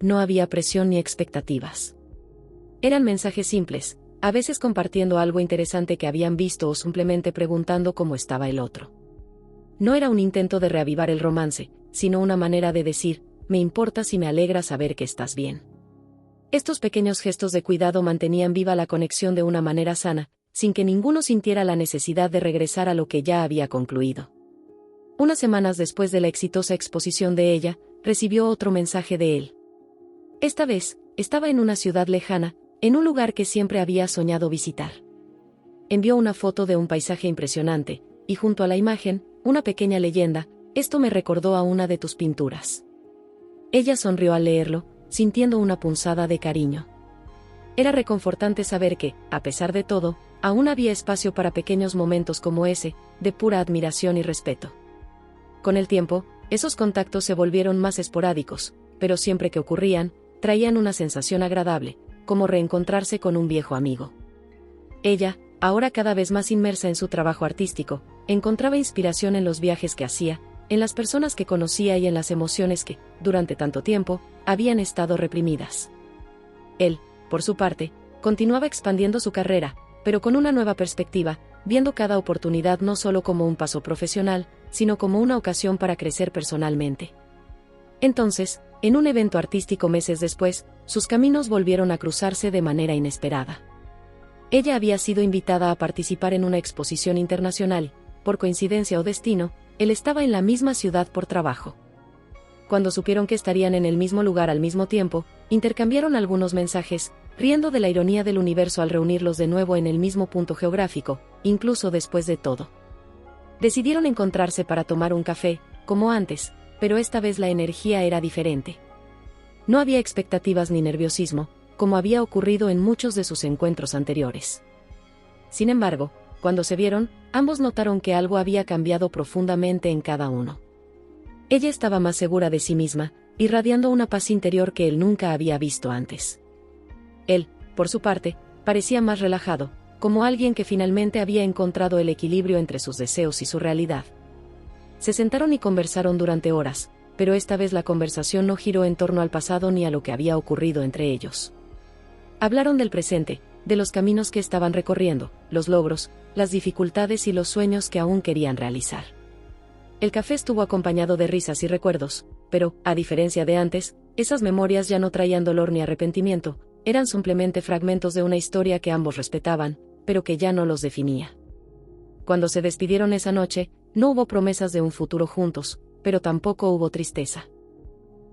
A: No había presión ni expectativas. Eran mensajes simples, a veces compartiendo algo interesante que habían visto o simplemente preguntando cómo estaba el otro. No era un intento de reavivar el romance, sino una manera de decir, me importas y me alegra saber que estás bien. Estos pequeños gestos de cuidado mantenían viva la conexión de una manera sana, sin que ninguno sintiera la necesidad de regresar a lo que ya había concluido. Unas semanas después de la exitosa exposición de ella, recibió otro mensaje de él. Esta vez, estaba en una ciudad lejana, en un lugar que siempre había soñado visitar. Envió una foto de un paisaje impresionante, y junto a la imagen, una pequeña leyenda, esto me recordó a una de tus pinturas. Ella sonrió al leerlo, sintiendo una punzada de cariño. Era reconfortante saber que, a pesar de todo, aún había espacio para pequeños momentos como ese, de pura admiración y respeto. Con el tiempo, esos contactos se volvieron más esporádicos, pero siempre que ocurrían, traían una sensación agradable, como reencontrarse con un viejo amigo. Ella, ahora cada vez más inmersa en su trabajo artístico, encontraba inspiración en los viajes que hacía, en las personas que conocía y en las emociones que, durante tanto tiempo, habían estado reprimidas. Él, por su parte, continuaba expandiendo su carrera, pero con una nueva perspectiva, viendo cada oportunidad no solo como un paso profesional, sino como una ocasión para crecer personalmente. Entonces, en un evento artístico meses después, sus caminos volvieron a cruzarse de manera inesperada. Ella había sido invitada a participar en una exposición internacional, por coincidencia o destino, él estaba en la misma ciudad por trabajo. Cuando supieron que estarían en el mismo lugar al mismo tiempo, intercambiaron algunos mensajes, riendo de la ironía del universo al reunirlos de nuevo en el mismo punto geográfico, incluso después de todo. Decidieron encontrarse para tomar un café, como antes, pero esta vez la energía era diferente. No había expectativas ni nerviosismo, como había ocurrido en muchos de sus encuentros anteriores. Sin embargo, cuando se vieron, ambos notaron que algo había cambiado profundamente en cada uno. Ella estaba más segura de sí misma, irradiando una paz interior que él nunca había visto antes. Él, por su parte, parecía más relajado, como alguien que finalmente había encontrado el equilibrio entre sus deseos y su realidad. Se sentaron y conversaron durante horas, pero esta vez la conversación no giró en torno al pasado ni a lo que había ocurrido entre ellos. Hablaron del presente, de los caminos que estaban recorriendo, los logros, las dificultades y los sueños que aún querían realizar. El café estuvo acompañado de risas y recuerdos, pero, a diferencia de antes, esas memorias ya no traían dolor ni arrepentimiento, eran simplemente fragmentos de una historia que ambos respetaban, pero que ya no los definía. Cuando se despidieron esa noche, no hubo promesas de un futuro juntos, pero tampoco hubo tristeza.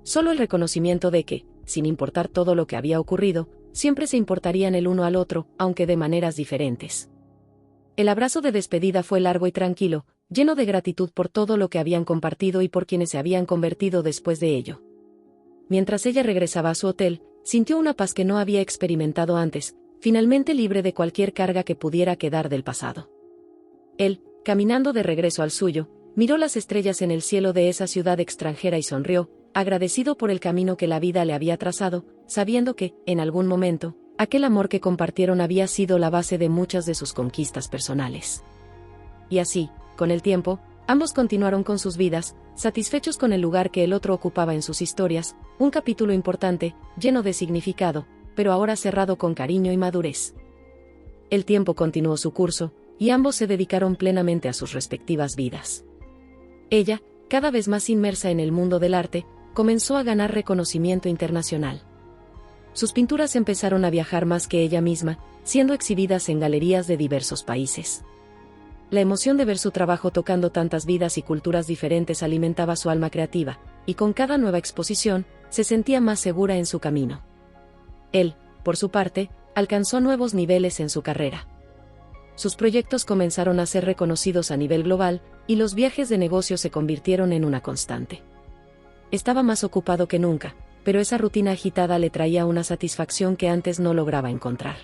A: Solo el reconocimiento de que, sin importar todo lo que había ocurrido, siempre se importarían el uno al otro, aunque de maneras diferentes. El abrazo de despedida fue largo y tranquilo, lleno de gratitud por todo lo que habían compartido y por quienes se habían convertido después de ello. Mientras ella regresaba a su hotel, sintió una paz que no había experimentado antes, finalmente libre de cualquier carga que pudiera quedar del pasado. Él, caminando de regreso al suyo, miró las estrellas en el cielo de esa ciudad extranjera y sonrió, agradecido por el camino que la vida le había trazado, sabiendo que, en algún momento, aquel amor que compartieron había sido la base de muchas de sus conquistas personales. Y así, con el tiempo, ambos continuaron con sus vidas, satisfechos con el lugar que el otro ocupaba en sus historias, un capítulo importante, lleno de significado, pero ahora cerrado con cariño y madurez. El tiempo continuó su curso, y ambos se dedicaron plenamente a sus respectivas vidas. Ella, cada vez más inmersa en el mundo del arte, comenzó a ganar reconocimiento internacional. Sus pinturas empezaron a viajar más que ella misma, siendo exhibidas en galerías de diversos países. La emoción de ver su trabajo tocando tantas vidas y culturas diferentes alimentaba su alma creativa, y con cada nueva exposición, se sentía más segura en su camino. Él, por su parte, alcanzó nuevos niveles en su carrera. Sus proyectos comenzaron a ser reconocidos a nivel global, y los viajes de negocio se convirtieron en una constante. Estaba más ocupado que nunca, pero esa rutina agitada le traía una satisfacción que antes no lograba encontrar.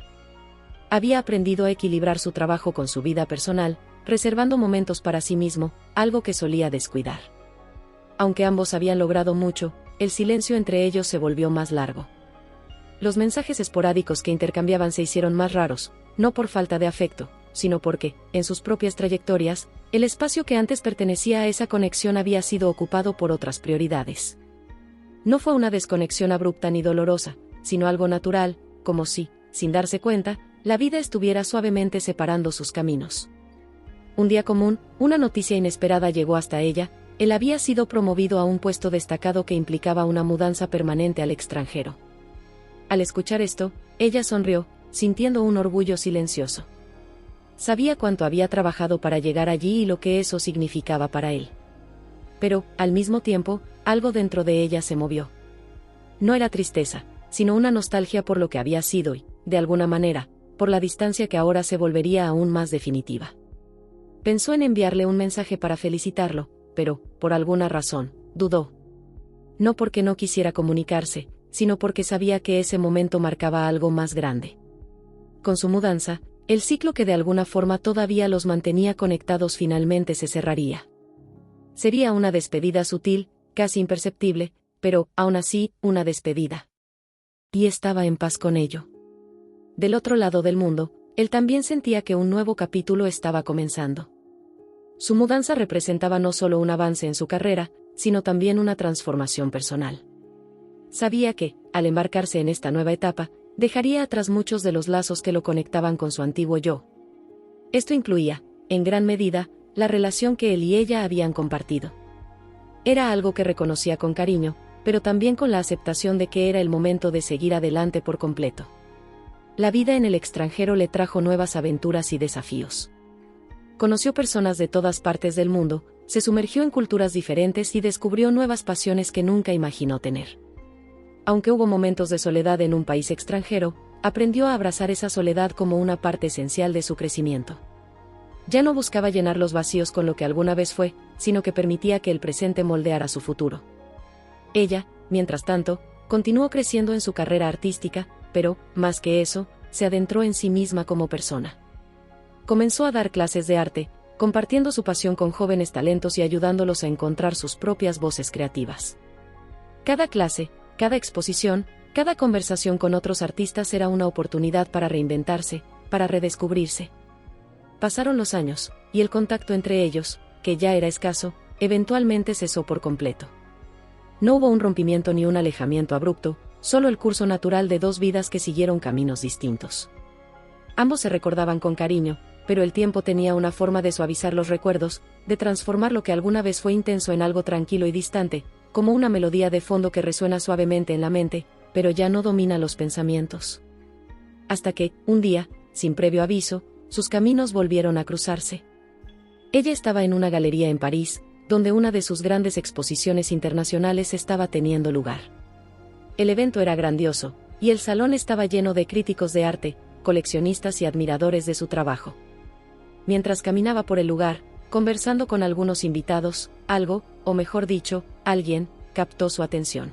A: Había aprendido a equilibrar su trabajo con su vida personal, reservando momentos para sí mismo, algo que solía descuidar. Aunque ambos habían logrado mucho, el silencio entre ellos se volvió más largo. Los mensajes esporádicos que intercambiaban se hicieron más raros, no por falta de afecto, sino porque, en sus propias trayectorias, el espacio que antes pertenecía a esa conexión había sido ocupado por otras prioridades. No fue una desconexión abrupta ni dolorosa, sino algo natural, como si, sin darse cuenta, la vida estuviera suavemente separando sus caminos. Un día común, una noticia inesperada llegó hasta ella: él había sido promovido a un puesto destacado que implicaba una mudanza permanente al extranjero. Al escuchar esto, ella sonrió, sintiendo un orgullo silencioso. Sabía cuánto había trabajado para llegar allí y lo que eso significaba para él. Pero, al mismo tiempo, algo dentro de ella se movió. No era tristeza, sino una nostalgia por lo que había sido y, de alguna manera, por la distancia que ahora se volvería aún más definitiva. Pensó en enviarle un mensaje para felicitarlo, pero, por alguna razón, dudó. No porque no quisiera comunicarse, sino porque sabía que ese momento marcaba algo más grande. Con su mudanza, el ciclo que de alguna forma todavía los mantenía conectados finalmente se cerraría. Sería una despedida sutil, casi imperceptible, pero, aún así, una despedida. Y estaba en paz con ello. Del otro lado del mundo, él también sentía que un nuevo capítulo estaba comenzando. Su mudanza representaba no solo un avance en su carrera, sino también una transformación personal. Sabía que, al embarcarse en esta nueva etapa, dejaría atrás muchos de los lazos que lo conectaban con su antiguo yo. Esto incluía, en gran medida, la relación que él y ella habían compartido. Era algo que reconocía con cariño, pero también con la aceptación de que era el momento de seguir adelante por completo. La vida en el extranjero le trajo nuevas aventuras y desafíos. Conoció personas de todas partes del mundo, se sumergió en culturas diferentes y descubrió nuevas pasiones que nunca imaginó tener. Aunque hubo momentos de soledad en un país extranjero, aprendió a abrazar esa soledad como una parte esencial de su crecimiento. Ya no buscaba llenar los vacíos con lo que alguna vez fue, sino que permitía que el presente moldeara su futuro. Ella, mientras tanto, continuó creciendo en su carrera artística, pero, más que eso, se adentró en sí misma como persona. Comenzó a dar clases de arte, compartiendo su pasión con jóvenes talentos y ayudándolos a encontrar sus propias voces creativas. Cada clase, cada exposición, cada conversación con otros artistas era una oportunidad para reinventarse, para redescubrirse. Pasaron los años, y el contacto entre ellos, que ya era escaso, eventualmente cesó por completo. No hubo un rompimiento ni un alejamiento abrupto, solo el curso natural de dos vidas que siguieron caminos distintos. Ambos se recordaban con cariño, pero el tiempo tenía una forma de suavizar los recuerdos, de transformar lo que alguna vez fue intenso en algo tranquilo y distante, como una melodía de fondo que resuena suavemente en la mente, pero ya no domina los pensamientos. Hasta que, un día, sin previo aviso, sus caminos volvieron a cruzarse. Ella estaba en una galería en París, donde una de sus grandes exposiciones internacionales estaba teniendo lugar. El evento era grandioso, y el salón estaba lleno de críticos de arte, coleccionistas y admiradores de su trabajo. Mientras caminaba por el lugar, conversando con algunos invitados, algo, o mejor dicho, alguien, captó su atención.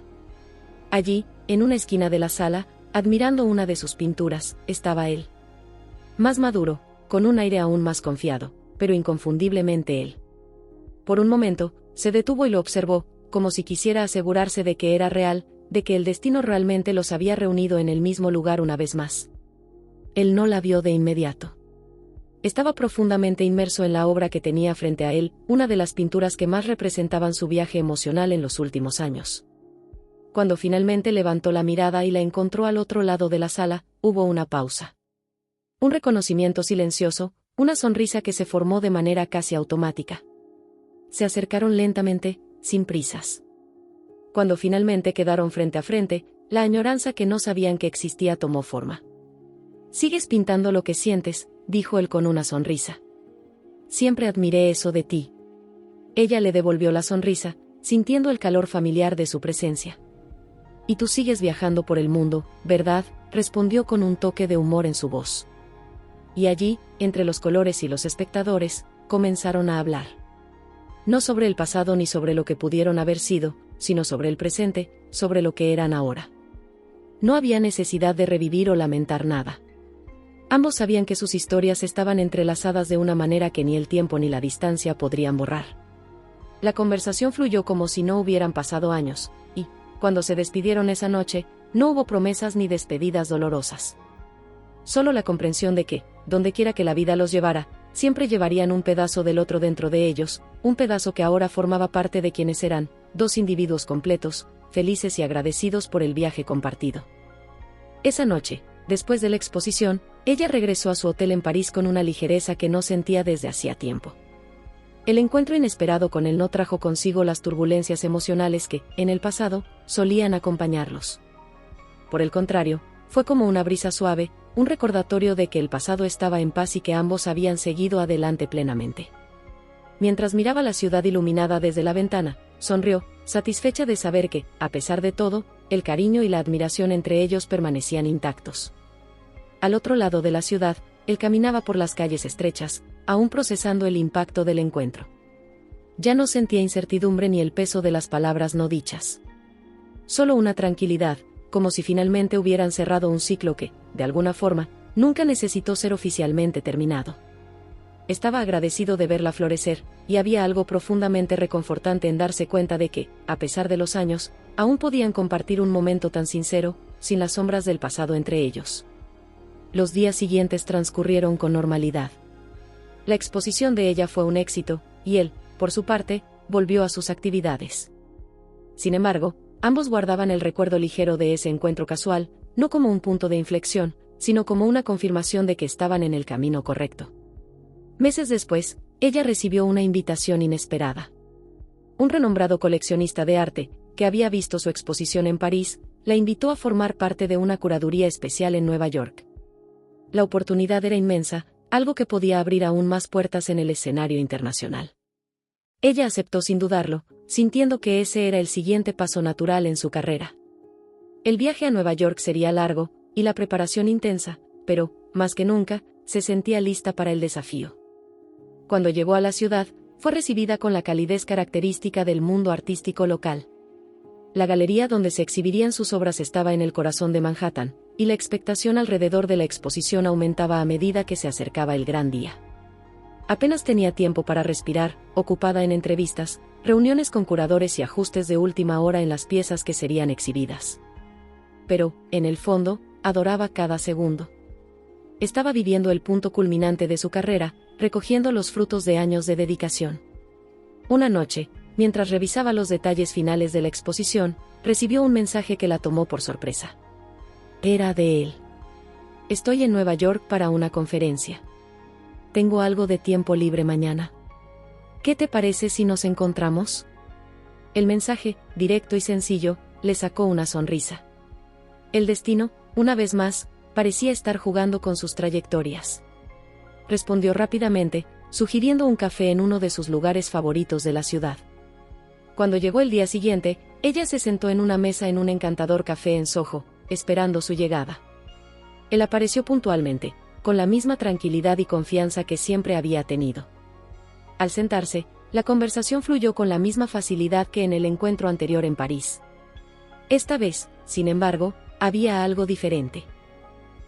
A: Allí, en una esquina de la sala, admirando una de sus pinturas, estaba él. Más maduro, con un aire aún más confiado, pero inconfundiblemente él. Por un momento, se detuvo y lo observó, como si quisiera asegurarse de que era real, de que el destino realmente los había reunido en el mismo lugar una vez más. Él no la vio de inmediato. Estaba profundamente inmerso en la obra que tenía frente a él, una de las pinturas que más representaban su viaje emocional en los últimos años. Cuando finalmente levantó la mirada y la encontró al otro lado de la sala, hubo una pausa. Un reconocimiento silencioso, una sonrisa que se formó de manera casi automática. Se acercaron lentamente, sin prisas. Cuando finalmente quedaron frente a frente, la añoranza que no sabían que existía tomó forma. «Sigues pintando lo que sientes», dijo él con una sonrisa. «Siempre admiré eso de ti». Ella le devolvió la sonrisa, sintiendo el calor familiar de su presencia. «Y tú sigues viajando por el mundo, ¿verdad?», respondió con un toque de humor en su voz. Y allí, entre los colores y los espectadores, comenzaron a hablar. No sobre el pasado ni sobre lo que pudieron haber sido, sino sobre el presente, sobre lo que eran ahora. No había necesidad de revivir o lamentar nada. Ambos sabían que sus historias estaban entrelazadas de una manera que ni el tiempo ni la distancia podrían borrar. La conversación fluyó como si no hubieran pasado años, y, cuando se despidieron esa noche, no hubo promesas ni despedidas dolorosas. Solo la comprensión de que, dondequiera que la vida los llevara, siempre llevarían un pedazo del otro dentro de ellos, un pedazo que ahora formaba parte de quienes eran, dos individuos completos, felices y agradecidos por el viaje compartido. Esa noche, después de la exposición, ella regresó a su hotel en París con una ligereza que no sentía desde hacía tiempo. El encuentro inesperado con él no trajo consigo las turbulencias emocionales que, en el pasado, solían acompañarlos. Por el contrario, fue como una brisa suave, un recordatorio de que el pasado estaba en paz y que ambos habían seguido adelante plenamente. Mientras miraba la ciudad iluminada desde la ventana, sonrió, satisfecha de saber que, a pesar de todo, el cariño y la admiración entre ellos permanecían intactos. Al otro lado de la ciudad, él caminaba por las calles estrechas, aún procesando el impacto del encuentro. Ya no sentía incertidumbre ni el peso de las palabras no dichas. Solo una tranquilidad, como si finalmente hubieran cerrado un ciclo que, de alguna forma, nunca necesitó ser oficialmente terminado. Estaba agradecido de verla florecer, y había algo profundamente reconfortante en darse cuenta de que, a pesar de los años, aún podían compartir un momento tan sincero, sin las sombras del pasado entre ellos. Los días siguientes transcurrieron con normalidad. La exposición de ella fue un éxito, y él, por su parte, volvió a sus actividades. Sin embargo, ambos guardaban el recuerdo ligero de ese encuentro casual, no como un punto de inflexión, sino como una confirmación de que estaban en el camino correcto. Meses después, ella recibió una invitación inesperada. Un renombrado coleccionista de arte, que había visto su exposición en París, la invitó a formar parte de una curaduría especial en Nueva York. La oportunidad era inmensa, algo que podía abrir aún más puertas en el escenario internacional. Ella aceptó sin dudarlo, sintiendo que ese era el siguiente paso natural en su carrera. El viaje a Nueva York sería largo, y la preparación intensa, pero, más que nunca, se sentía lista para el desafío. Cuando llegó a la ciudad, fue recibida con la calidez característica del mundo artístico local. La galería donde se exhibirían sus obras estaba en el corazón de Manhattan, y la expectación alrededor de la exposición aumentaba a medida que se acercaba el gran día. Apenas tenía tiempo para respirar, ocupada en entrevistas, reuniones con curadores y ajustes de última hora en las piezas que serían exhibidas. Pero, en el fondo, adoraba cada segundo. Estaba viviendo el punto culminante de su carrera, recogiendo los frutos de años de dedicación. Una noche, mientras revisaba los detalles finales de la exposición, recibió un mensaje que la tomó por sorpresa. Era de él. Estoy en Nueva York para una conferencia. Tengo algo de tiempo libre mañana. ¿Qué te parece si nos encontramos? El mensaje, directo y sencillo, le sacó una sonrisa. El destino, una vez más, parecía estar jugando con sus trayectorias. Respondió rápidamente, sugiriendo un café en uno de sus lugares favoritos de la ciudad. Cuando llegó el día siguiente, ella se sentó en una mesa en un encantador café en Soho, esperando su llegada. Él apareció puntualmente, con la misma tranquilidad y confianza que siempre había tenido. Al sentarse, la conversación fluyó con la misma facilidad que en el encuentro anterior en París. Esta vez, sin embargo, había algo diferente.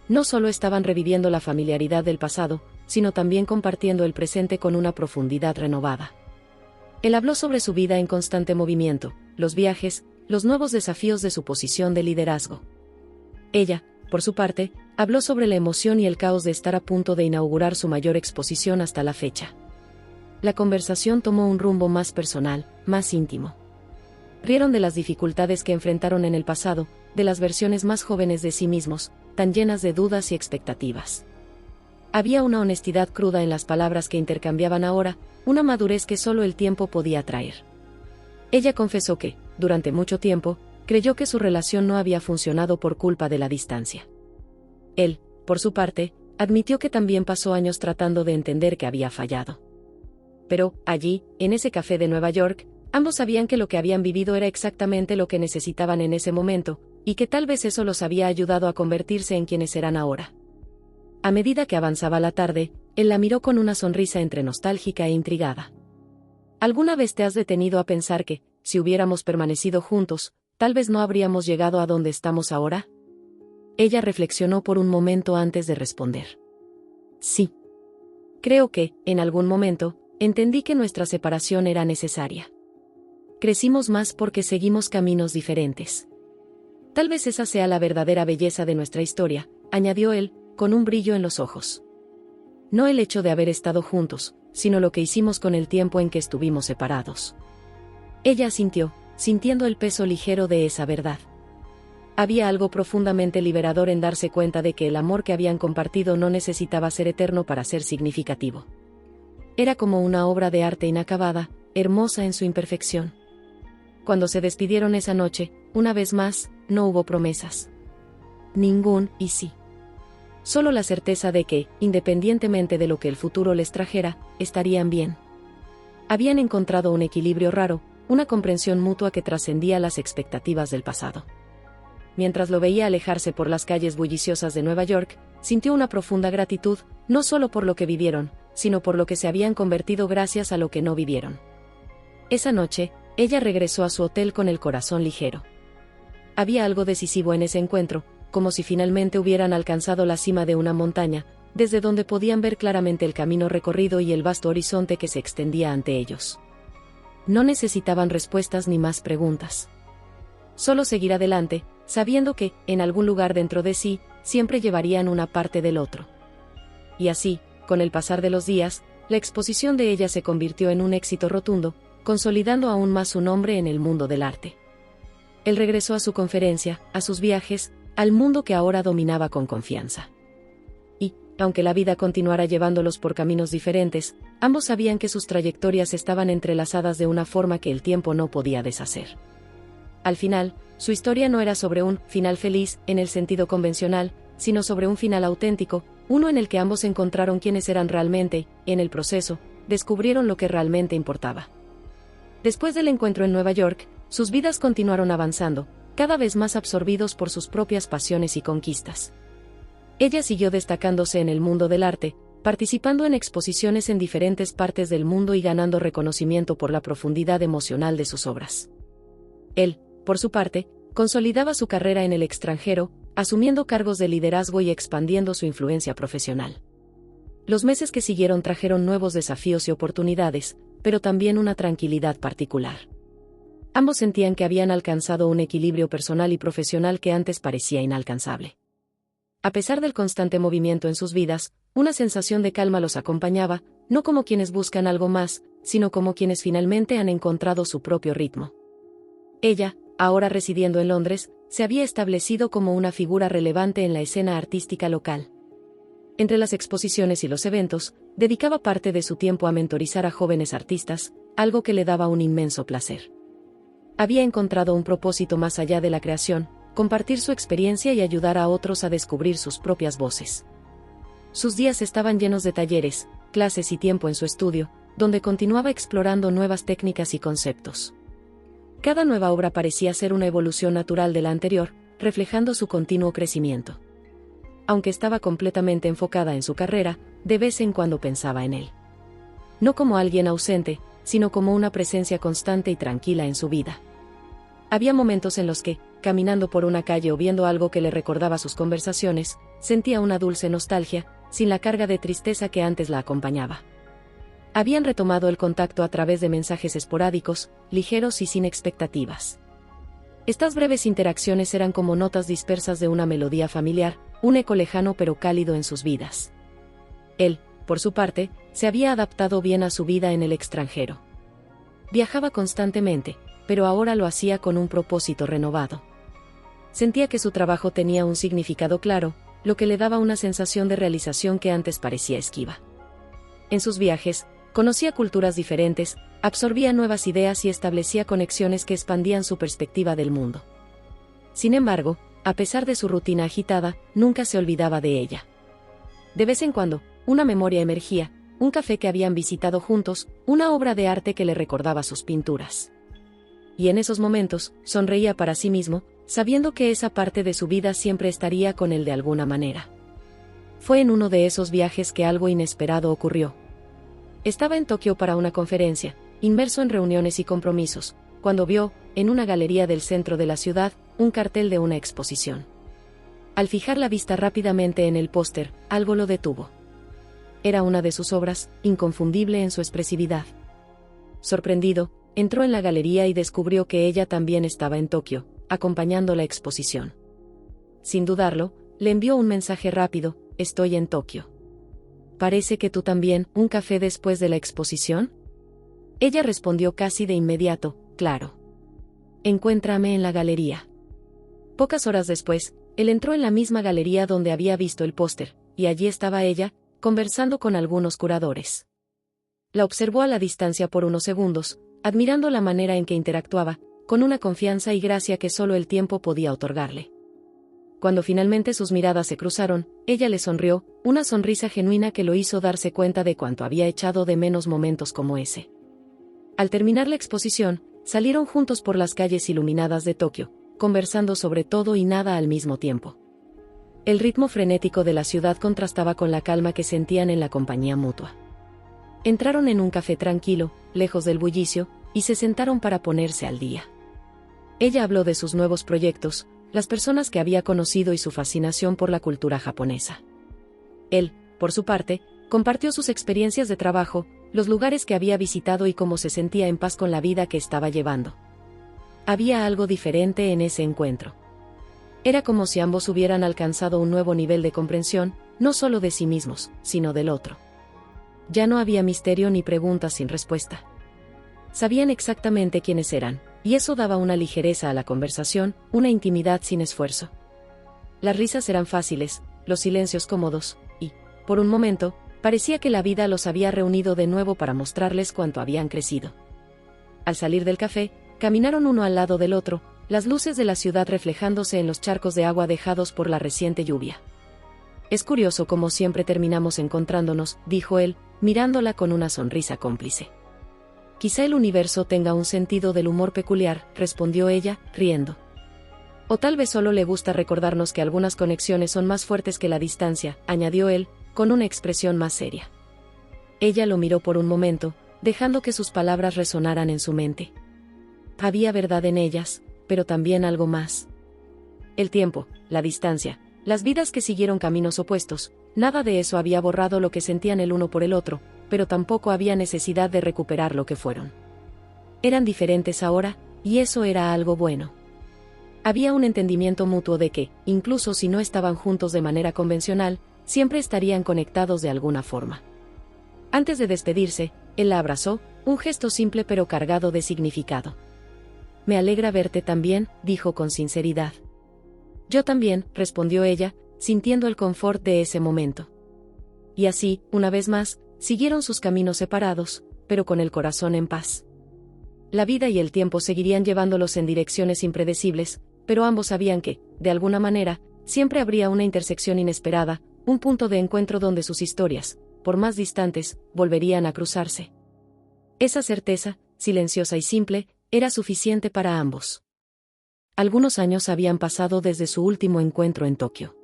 A: No solo estaban reviviendo la familiaridad del pasado, sino también compartiendo el presente con una profundidad renovada. Él habló sobre su vida en constante movimiento, los viajes, los nuevos desafíos de su posición de liderazgo. Ella, por su parte, habló sobre la emoción y el caos de estar a punto de inaugurar su mayor exposición hasta la fecha. La conversación tomó un rumbo más personal, más íntimo. Rieron de las dificultades que enfrentaron en el pasado, de las versiones más jóvenes de sí mismos, tan llenas de dudas y expectativas. Había una honestidad cruda en las palabras que intercambiaban ahora, una madurez que solo el tiempo podía traer. Ella confesó que, durante mucho tiempo, creyó que su relación no había funcionado por culpa de la distancia. Él, por su parte, admitió que también pasó años tratando de entender que había fallado. Pero, allí, en ese café de Nueva York, ambos sabían que lo que habían vivido era exactamente lo que necesitaban en ese momento, y que tal vez eso los había ayudado a convertirse en quienes eran ahora. A medida que avanzaba la tarde, él la miró con una sonrisa entre nostálgica e intrigada. ¿Alguna vez te has detenido a pensar que, si hubiéramos permanecido juntos, tal vez no habríamos llegado a donde estamos ahora? Ella reflexionó por un momento antes de responder. Sí. Creo que, en algún momento, entendí que nuestra separación era necesaria. Crecimos más porque seguimos caminos diferentes. Tal vez esa sea la verdadera belleza de nuestra historia, añadió él, con un brillo en los ojos. No el hecho de haber estado juntos, sino lo que hicimos con el tiempo en que estuvimos separados. Ella asintió, sintiendo el peso ligero de esa verdad. Había algo profundamente liberador en darse cuenta de que el amor que habían compartido no necesitaba ser eterno para ser significativo. Era como una obra de arte inacabada, hermosa en su imperfección. Cuando se despidieron esa noche, una vez más, no hubo promesas. Ningún "y sí". Solo la certeza de que, independientemente de lo que el futuro les trajera, estarían bien. Habían encontrado un equilibrio raro, una comprensión mutua que trascendía las expectativas del pasado. Mientras lo veía alejarse por las calles bulliciosas de Nueva York, sintió una profunda gratitud, no solo por lo que vivieron, sino por lo que se habían convertido gracias a lo que no vivieron. Esa noche, ella regresó a su hotel con el corazón ligero. Había algo decisivo en ese encuentro, como si finalmente hubieran alcanzado la cima de una montaña, desde donde podían ver claramente el camino recorrido y el vasto horizonte que se extendía ante ellos. No necesitaban respuestas ni más preguntas. Solo seguir adelante, sabiendo que, en algún lugar dentro de sí, siempre llevarían una parte del otro. Y así, con el pasar de los días, la exposición de ella se convirtió en un éxito rotundo, consolidando aún más su nombre en el mundo del arte. Él regresó a su conferencia, a sus viajes, al mundo que ahora dominaba con confianza. Y, Aunque la vida continuara llevándolos por caminos diferentes, ambos sabían que sus trayectorias estaban entrelazadas de una forma que el tiempo no podía deshacer. Al final, su historia no era sobre un final feliz, en el sentido convencional, sino sobre un final auténtico, uno en el que ambos encontraron quiénes eran realmente, y en el proceso, descubrieron lo que realmente importaba. Después del encuentro en Nueva York, sus vidas continuaron avanzando, cada vez más absorbidos por sus propias pasiones y conquistas. Ella siguió destacándose en el mundo del arte, participando en exposiciones en diferentes partes del mundo y ganando reconocimiento por la profundidad emocional de sus obras. Él, por su parte, consolidaba su carrera en el extranjero, asumiendo cargos de liderazgo y expandiendo su influencia profesional. Los meses que siguieron trajeron nuevos desafíos y oportunidades, pero también una tranquilidad particular. Ambos sentían que habían alcanzado un equilibrio personal y profesional que antes parecía inalcanzable. A pesar del constante movimiento en sus vidas, una sensación de calma los acompañaba, no como quienes buscan algo más, sino como quienes finalmente han encontrado su propio ritmo. Ella, ahora residiendo en Londres, se había establecido como una figura relevante en la escena artística local. Entre las exposiciones y los eventos, dedicaba parte de su tiempo a mentorizar a jóvenes artistas, algo que le daba un inmenso placer. Había encontrado un propósito más allá de la creación, compartir su experiencia y ayudar a otros a descubrir sus propias voces. Sus días estaban llenos de talleres, clases y tiempo en su estudio, donde continuaba explorando nuevas técnicas y conceptos. Cada nueva obra parecía ser una evolución natural de la anterior, reflejando su continuo crecimiento. Aunque estaba completamente enfocada en su carrera, de vez en cuando pensaba en él. No como alguien ausente, sino como una presencia constante y tranquila en su vida. Había momentos en los que, caminando por una calle o viendo algo que le recordaba sus conversaciones, sentía una dulce nostalgia, sin la carga de tristeza que antes la acompañaba. Habían retomado el contacto a través de mensajes esporádicos, ligeros y sin expectativas. Estas breves interacciones eran como notas dispersas de una melodía familiar, un eco lejano pero cálido en sus vidas. Él, por su parte, se había adaptado bien a su vida en el extranjero. Viajaba constantemente, pero ahora lo hacía con un propósito renovado. Sentía que su trabajo tenía un significado claro, lo que le daba una sensación de realización que antes parecía esquiva. En sus viajes, conocía culturas diferentes, absorbía nuevas ideas y establecía conexiones que expandían su perspectiva del mundo. Sin embargo, a pesar de su rutina agitada, nunca se olvidaba de ella. De vez en cuando, una memoria emergía, un café que habían visitado juntos, una obra de arte que le recordaba sus pinturas. Y en esos momentos, sonreía para sí mismo, sabiendo que esa parte de su vida siempre estaría con él de alguna manera. Fue en uno de esos viajes que algo inesperado ocurrió. Estaba en Tokio para una conferencia, inmerso en reuniones y compromisos, cuando vio, en una galería del centro de la ciudad, un cartel de una exposición. Al fijar la vista rápidamente en el póster, algo lo detuvo. Era una de sus obras, inconfundible en su expresividad. Sorprendido, entró en la galería y descubrió que ella también estaba en Tokio, acompañando la exposición. Sin dudarlo, le envió un mensaje rápido: «Estoy en Tokio. Parece que tú también, ¿un café después de la exposición?». Ella respondió casi de inmediato: «Claro. Encuéntrame en la galería». Pocas horas después, él entró en la misma galería donde había visto el póster, y allí estaba ella, conversando con algunos curadores. La observó a la distancia por unos segundos, admirando la manera en que interactuaba, con una confianza y gracia que solo el tiempo podía otorgarle. Cuando finalmente sus miradas se cruzaron, ella le sonrió, una sonrisa genuina que lo hizo darse cuenta de cuánto había echado de menos momentos como ese. Al terminar la exposición, salieron juntos por las calles iluminadas de Tokio, conversando sobre todo y nada al mismo tiempo. El ritmo frenético de la ciudad contrastaba con la calma que sentían en la compañía mutua. Entraron en un café tranquilo, lejos del bullicio, y se sentaron para ponerse al día. Ella habló de sus nuevos proyectos, las personas que había conocido y su fascinación por la cultura japonesa. Él, por su parte, compartió sus experiencias de trabajo, los lugares que había visitado y cómo se sentía en paz con la vida que estaba llevando. Había algo diferente en ese encuentro. Era como si ambos hubieran alcanzado un nuevo nivel de comprensión, no solo de sí mismos, sino del otro. Ya no había misterio ni preguntas sin respuesta. Sabían exactamente quiénes eran, y eso daba una ligereza a la conversación, una intimidad sin esfuerzo. Las risas eran fáciles, los silencios cómodos, y, Por un momento, parecía que la vida los había reunido de nuevo para mostrarles cuánto habían crecido. Al salir del café, caminaron uno al lado del otro, las luces de la ciudad reflejándose en los charcos de agua dejados por la reciente lluvia. Es curioso cómo siempre terminamos encontrándonos, dijo él, mirándola con una sonrisa cómplice. Quizá el universo tenga un sentido del humor peculiar, respondió ella, riendo. O tal vez solo le gusta recordarnos que algunas conexiones son más fuertes que la distancia, añadió él, con una expresión más seria. Ella lo miró por un momento, dejando que sus palabras resonaran en su mente. Había verdad en ellas, pero también algo más. El tiempo, la distancia, las vidas que siguieron caminos opuestos, nada de eso había borrado lo que sentían el uno por el otro, pero tampoco había necesidad de recuperar lo que fueron. Eran diferentes ahora, y eso era algo bueno. Había un entendimiento mutuo de que, incluso si no estaban juntos de manera convencional, siempre estarían conectados de alguna forma. Antes de despedirse, él la abrazó, un gesto simple pero cargado de significado. Me alegra verte también, dijo con sinceridad. Yo también, respondió ella, sintiendo el confort de ese momento. Y así, una vez más, siguieron sus caminos separados, pero con el corazón en paz. La vida y el tiempo seguirían llevándolos en direcciones impredecibles, pero ambos sabían que, de alguna manera, siempre habría una intersección inesperada, un punto de encuentro donde sus historias, por más distantes, volverían a cruzarse. Esa certeza, silenciosa y simple, era suficiente para ambos. Algunos años habían pasado desde su último encuentro en Tokio.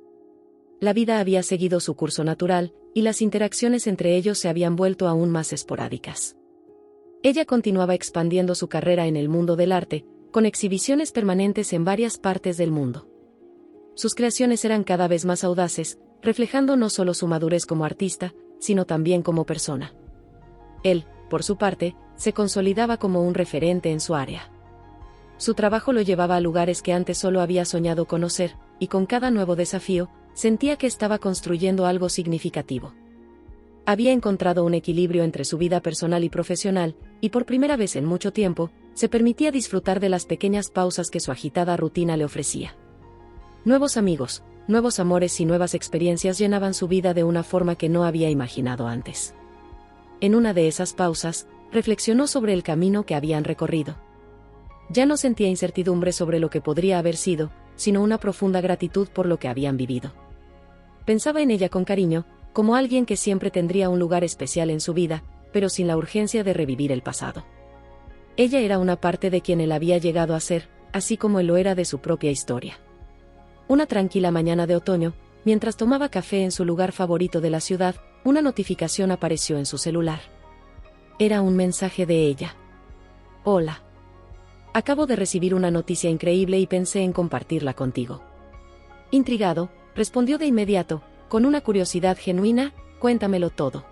A: La vida había seguido su curso natural, y las interacciones entre ellos se habían vuelto aún más esporádicas. Ella continuaba expandiendo su carrera en el mundo del arte, con exhibiciones permanentes en varias partes del mundo. Sus creaciones eran cada vez más audaces, reflejando no solo su madurez como artista, sino también como persona. Él, por su parte, se consolidaba como un referente en su área. Su trabajo lo llevaba a lugares que antes solo había soñado conocer, y con cada nuevo desafío, sentía que estaba construyendo algo significativo. Había encontrado un equilibrio entre su vida personal y profesional, y por primera vez en mucho tiempo, se permitía disfrutar de las pequeñas pausas que su agitada rutina le ofrecía. Nuevos amigos, nuevos amores y nuevas experiencias llenaban su vida de una forma que no había imaginado antes. En una de esas pausas, reflexionó sobre el camino que habían recorrido. Ya no sentía incertidumbre sobre lo que podría haber sido, sino una profunda gratitud por lo que habían vivido. Pensaba en ella con cariño, como alguien que siempre tendría un lugar especial en su vida, pero sin la urgencia de revivir el pasado. Ella era una parte de quien él había llegado a ser, así como él lo era de su propia historia. Una tranquila mañana de otoño, mientras tomaba café en su lugar favorito de la ciudad, una notificación apareció en su celular. Era un mensaje de ella. Hola. Acabo de recibir una noticia increíble y pensé en compartirla contigo. Intrigado, respondió de inmediato, con una curiosidad genuina, cuéntamelo todo.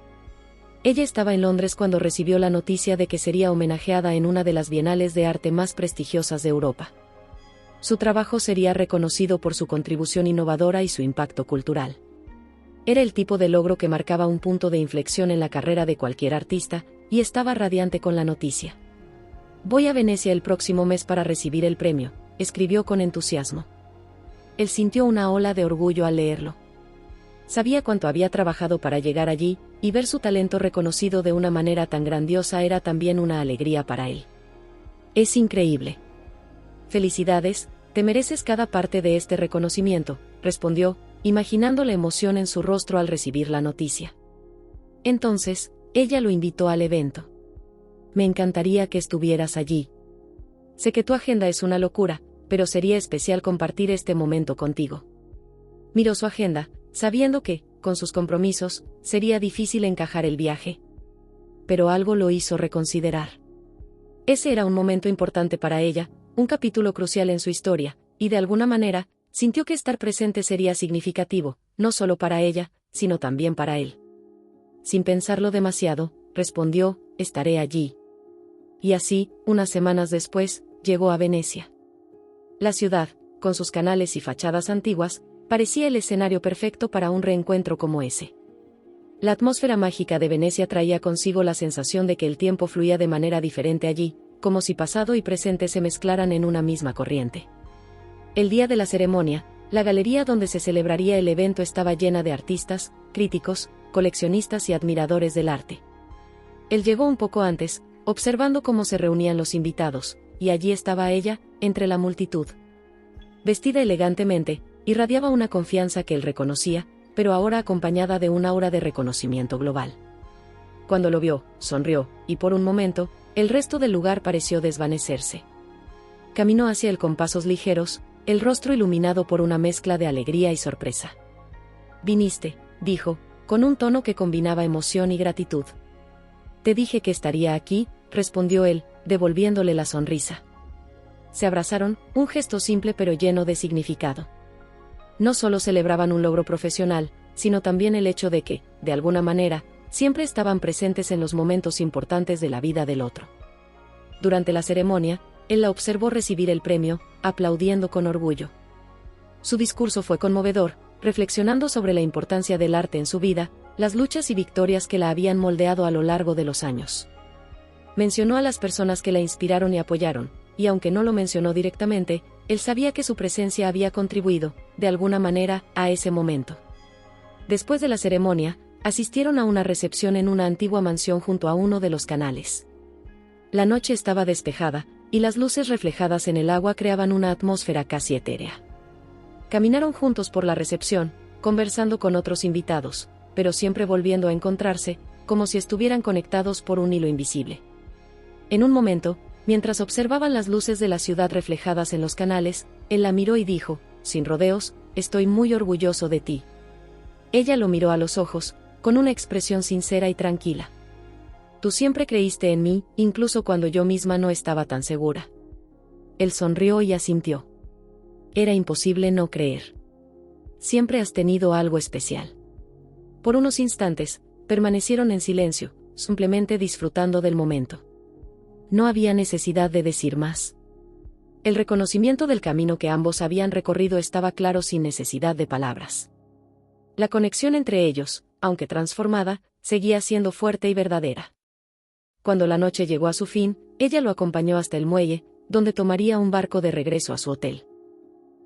A: Ella estaba en Londres cuando recibió la noticia de que sería homenajeada en una de las bienales de arte más prestigiosas de Europa. Su trabajo sería reconocido por su contribución innovadora y su impacto cultural. Era el tipo de logro que marcaba un punto de inflexión en la carrera de cualquier artista, y estaba radiante con la noticia. Voy a Venecia el próximo mes para recibir el premio, escribió con entusiasmo. Él sintió una ola de orgullo al leerlo. Sabía cuánto había trabajado para llegar allí, y ver su talento reconocido de una manera tan grandiosa era también una alegría para él. Es increíble. Felicidades, te mereces cada parte de este reconocimiento, respondió, imaginando la emoción en su rostro al recibir la noticia. Entonces, ella lo invitó al evento. Me encantaría que estuvieras allí. Sé que tu agenda es una locura, pero sería especial compartir este momento contigo. Miró su agenda, sabiendo que, con sus compromisos, sería difícil encajar el viaje. Pero algo lo hizo reconsiderar. Ese era un momento importante para ella, un capítulo crucial en su historia, y de alguna manera, sintió que estar presente sería significativo, no solo para ella, sino también para él. Sin pensarlo demasiado, respondió, estaré allí. Y así, unas semanas después, llegó a Venecia. La ciudad, con sus canales y fachadas antiguas, parecía el escenario perfecto para un reencuentro como ese. La atmósfera mágica de Venecia traía consigo la sensación de que el tiempo fluía de manera diferente allí, como si pasado y presente se mezclaran en una misma corriente. El día de la ceremonia, la galería donde se celebraría el evento estaba llena de artistas, críticos, coleccionistas y admiradores del arte. Él llegó un poco antes, observando cómo se reunían los invitados, y allí estaba ella, entre la multitud. Vestida elegantemente, irradiaba una confianza que él reconocía, pero ahora acompañada de un aura de reconocimiento global. Cuando lo vio, sonrió, y por un momento, el resto del lugar pareció desvanecerse. Caminó hacia él con pasos ligeros, el rostro iluminado por una mezcla de alegría y sorpresa. «Viniste», dijo, con un tono que combinaba emoción y gratitud. «Te dije que estaría aquí», respondió él, devolviéndole la sonrisa. Se abrazaron, un gesto simple pero lleno de significado. No solo celebraban un logro profesional, sino también el hecho de que, de alguna manera, siempre estaban presentes en los momentos importantes de la vida del otro. Durante la ceremonia, él la observó recibir el premio, aplaudiendo con orgullo. Su discurso fue conmovedor, reflexionando sobre la importancia del arte en su vida, las luchas y victorias que la habían moldeado a lo largo de los años. Mencionó a las personas que la inspiraron y apoyaron, y aunque no lo mencionó directamente, él sabía que su presencia había contribuido, de alguna manera, a ese momento. Después de la ceremonia, asistieron a una recepción en una antigua mansión junto a uno de los canales. La noche estaba despejada, y las luces reflejadas en el agua creaban una atmósfera casi etérea. Caminaron juntos por la recepción, conversando con otros invitados, pero siempre volviendo a encontrarse, como si estuvieran conectados por un hilo invisible. En un momento, mientras observaban las luces de la ciudad reflejadas en los canales, él la miró y dijo, sin rodeos, «Estoy muy orgulloso de ti». Ella lo miró a los ojos, con una expresión sincera y tranquila. «Tú siempre creíste en mí, incluso cuando yo misma no estaba tan segura». Él sonrió y asintió. Era imposible no creer. «Siempre has tenido algo especial». Por unos instantes, permanecieron en silencio, simplemente disfrutando del momento. No había necesidad de decir más. El reconocimiento del camino que ambos habían recorrido estaba claro sin necesidad de palabras. La conexión entre ellos, aunque transformada, seguía siendo fuerte y verdadera. Cuando la noche llegó a su fin, ella lo acompañó hasta el muelle, donde tomaría un barco de regreso a su hotel.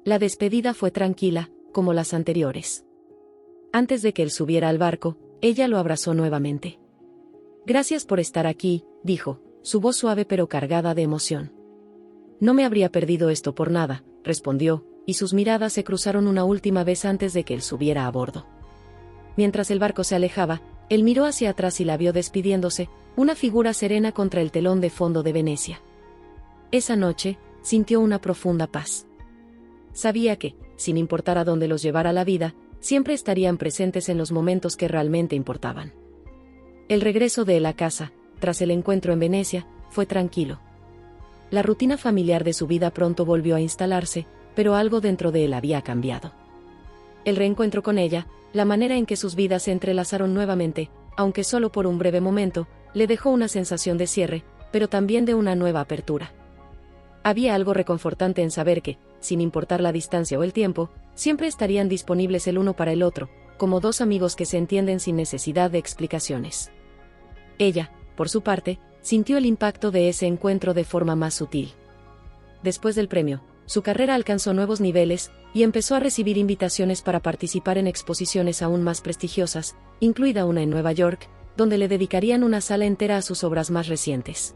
A: La despedida fue tranquila, como las anteriores. Antes de que él subiera al barco, ella lo abrazó nuevamente. «Gracias por estar aquí», dijo, su voz suave pero cargada de emoción. «No me habría perdido esto por nada», respondió, y sus miradas se cruzaron una última vez antes de que él subiera a bordo. Mientras el barco se alejaba, él miró hacia atrás y la vio despidiéndose, una figura serena contra el telón de fondo de Venecia. Esa noche, sintió una profunda paz. Sabía que, sin importar a dónde los llevara la vida, siempre estarían presentes en los momentos que realmente importaban. El regreso de él a casa, tras el encuentro en Venecia, fue tranquilo. La rutina familiar de su vida pronto volvió a instalarse, pero algo dentro de él había cambiado. El reencuentro con ella, la manera en que sus vidas se entrelazaron nuevamente, aunque solo por un breve momento, le dejó una sensación de cierre, pero también de una nueva apertura. Había algo reconfortante en saber que, sin importar la distancia o el tiempo, siempre estarían disponibles el uno para el otro, como dos amigos que se entienden sin necesidad de explicaciones. Ella, por su parte, sintió el impacto de ese encuentro de forma más sutil. Después del premio, su carrera alcanzó nuevos niveles, y empezó a recibir invitaciones para participar en exposiciones aún más prestigiosas, incluida una en Nueva York, donde le dedicarían una sala entera a sus obras más recientes.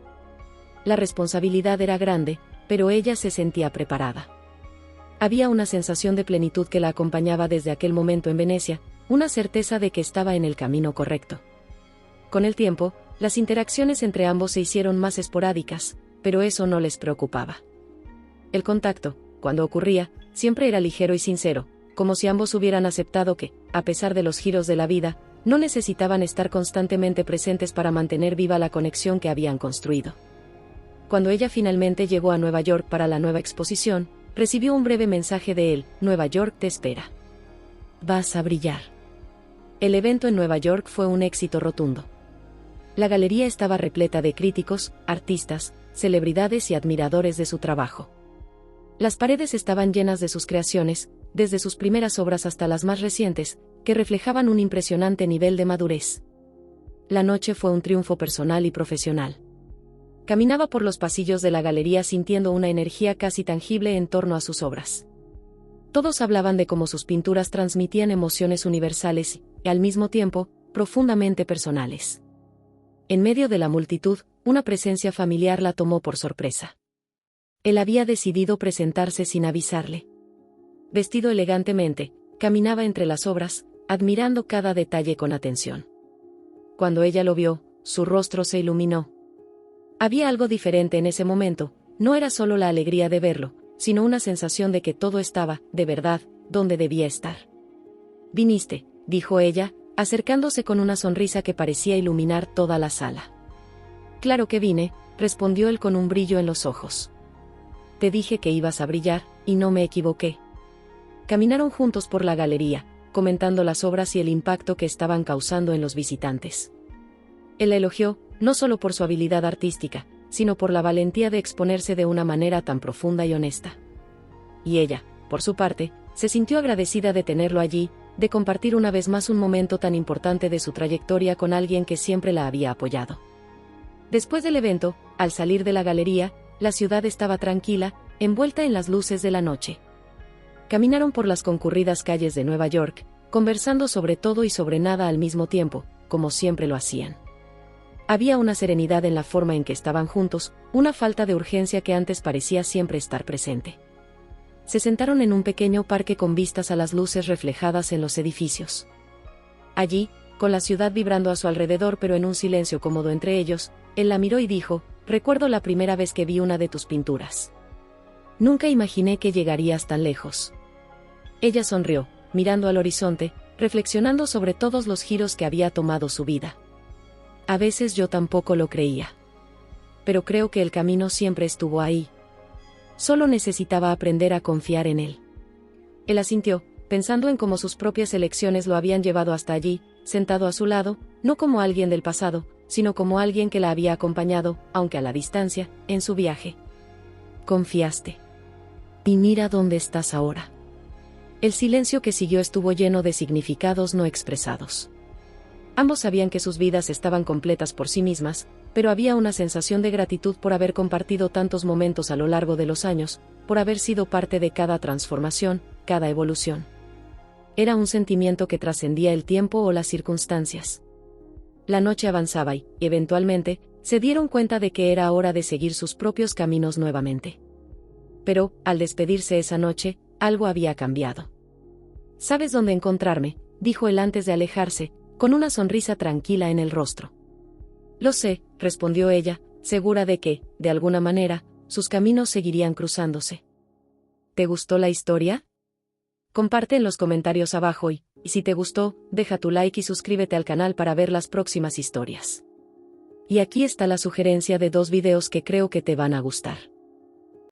A: La responsabilidad era grande, pero ella se sentía preparada. Había una sensación de plenitud que la acompañaba desde aquel momento en Venecia, una certeza de que estaba en el camino correcto. Con el tiempo, las interacciones entre ambos se hicieron más esporádicas, pero eso no les preocupaba. El contacto, cuando ocurría, siempre era ligero y sincero, como si ambos hubieran aceptado que, a pesar de los giros de la vida, no necesitaban estar constantemente presentes para mantener viva la conexión que habían construido. Cuando ella finalmente llegó a Nueva York para la nueva exposición, recibió un breve mensaje de él: «Nueva York te espera. Vas a brillar». El evento en Nueva York fue un éxito rotundo. La galería estaba repleta de críticos, artistas, celebridades y admiradores de su trabajo. Las paredes estaban llenas de sus creaciones, desde sus primeras obras hasta las más recientes, que reflejaban un impresionante nivel de madurez. La noche fue un triunfo personal y profesional. Caminaba por los pasillos de la galería sintiendo una energía casi tangible en torno a sus obras. Todos hablaban de cómo sus pinturas transmitían emociones universales y, al mismo tiempo, profundamente personales. En medio de la multitud, una presencia familiar la tomó por sorpresa. Él había decidido presentarse sin avisarle. Vestido elegantemente, caminaba entre las obras, admirando cada detalle con atención. Cuando ella lo vio, su rostro se iluminó. Había algo diferente en ese momento, no era solo la alegría de verlo, sino una sensación de que todo estaba, de verdad, donde debía estar. «Viniste», dijo ella, acercándose con una sonrisa que parecía iluminar toda la sala. «Claro que vine», respondió él con un brillo en los ojos. «Te dije que ibas a brillar, y no me equivoqué». Caminaron juntos por la galería, comentando las obras y el impacto que estaban causando en los visitantes. Él la elogió, no solo por su habilidad artística, sino por la valentía de exponerse de una manera tan profunda y honesta. Y ella, por su parte, se sintió agradecida de tenerlo allí, de compartir una vez más un momento tan importante de su trayectoria con alguien que siempre la había apoyado. Después del evento, al salir de la galería, la ciudad estaba tranquila, envuelta en las luces de la noche. Caminaron por las concurridas calles de Nueva York, conversando sobre todo y sobre nada al mismo tiempo, como siempre lo hacían. Había una serenidad en la forma en que estaban juntos, una falta de urgencia que antes parecía siempre estar presente. Se sentaron en un pequeño parque con vistas a las luces reflejadas en los edificios. Allí, con la ciudad vibrando a su alrededor pero en un silencio cómodo entre ellos, él la miró y dijo: «Recuerdo la primera vez que vi una de tus pinturas. Nunca imaginé que llegarías tan lejos». Ella sonrió, mirando al horizonte, reflexionando sobre todos los giros que había tomado su vida. «A veces yo tampoco lo creía. Pero creo que el camino siempre estuvo ahí. Solo necesitaba aprender a confiar en él». Él asintió, pensando en cómo sus propias elecciones lo habían llevado hasta allí, sentado a su lado, no como alguien del pasado, sino como alguien que la había acompañado, aunque a la distancia, en su viaje. «Confiaste. Y mira dónde estás ahora». El silencio que siguió estuvo lleno de significados no expresados. Ambos sabían que sus vidas estaban completas por sí mismas, pero había una sensación de gratitud por haber compartido tantos momentos a lo largo de los años, por haber sido parte de cada transformación, cada evolución. Era un sentimiento que trascendía el tiempo o las circunstancias. La noche avanzaba y, eventualmente, se dieron cuenta de que era hora de seguir sus propios caminos nuevamente. Pero, al despedirse esa noche, algo había cambiado. «¿Sabes dónde encontrarme?», dijo él antes de alejarse, con una sonrisa tranquila en el rostro. «Lo sé», respondió ella, segura de que, de alguna manera, sus caminos seguirían cruzándose. ¿Te gustó la historia? Comparte en los comentarios abajo y si te gustó, deja tu like y suscríbete al canal para ver las próximas historias. Y aquí está la sugerencia de 2 videos que creo que te van a gustar.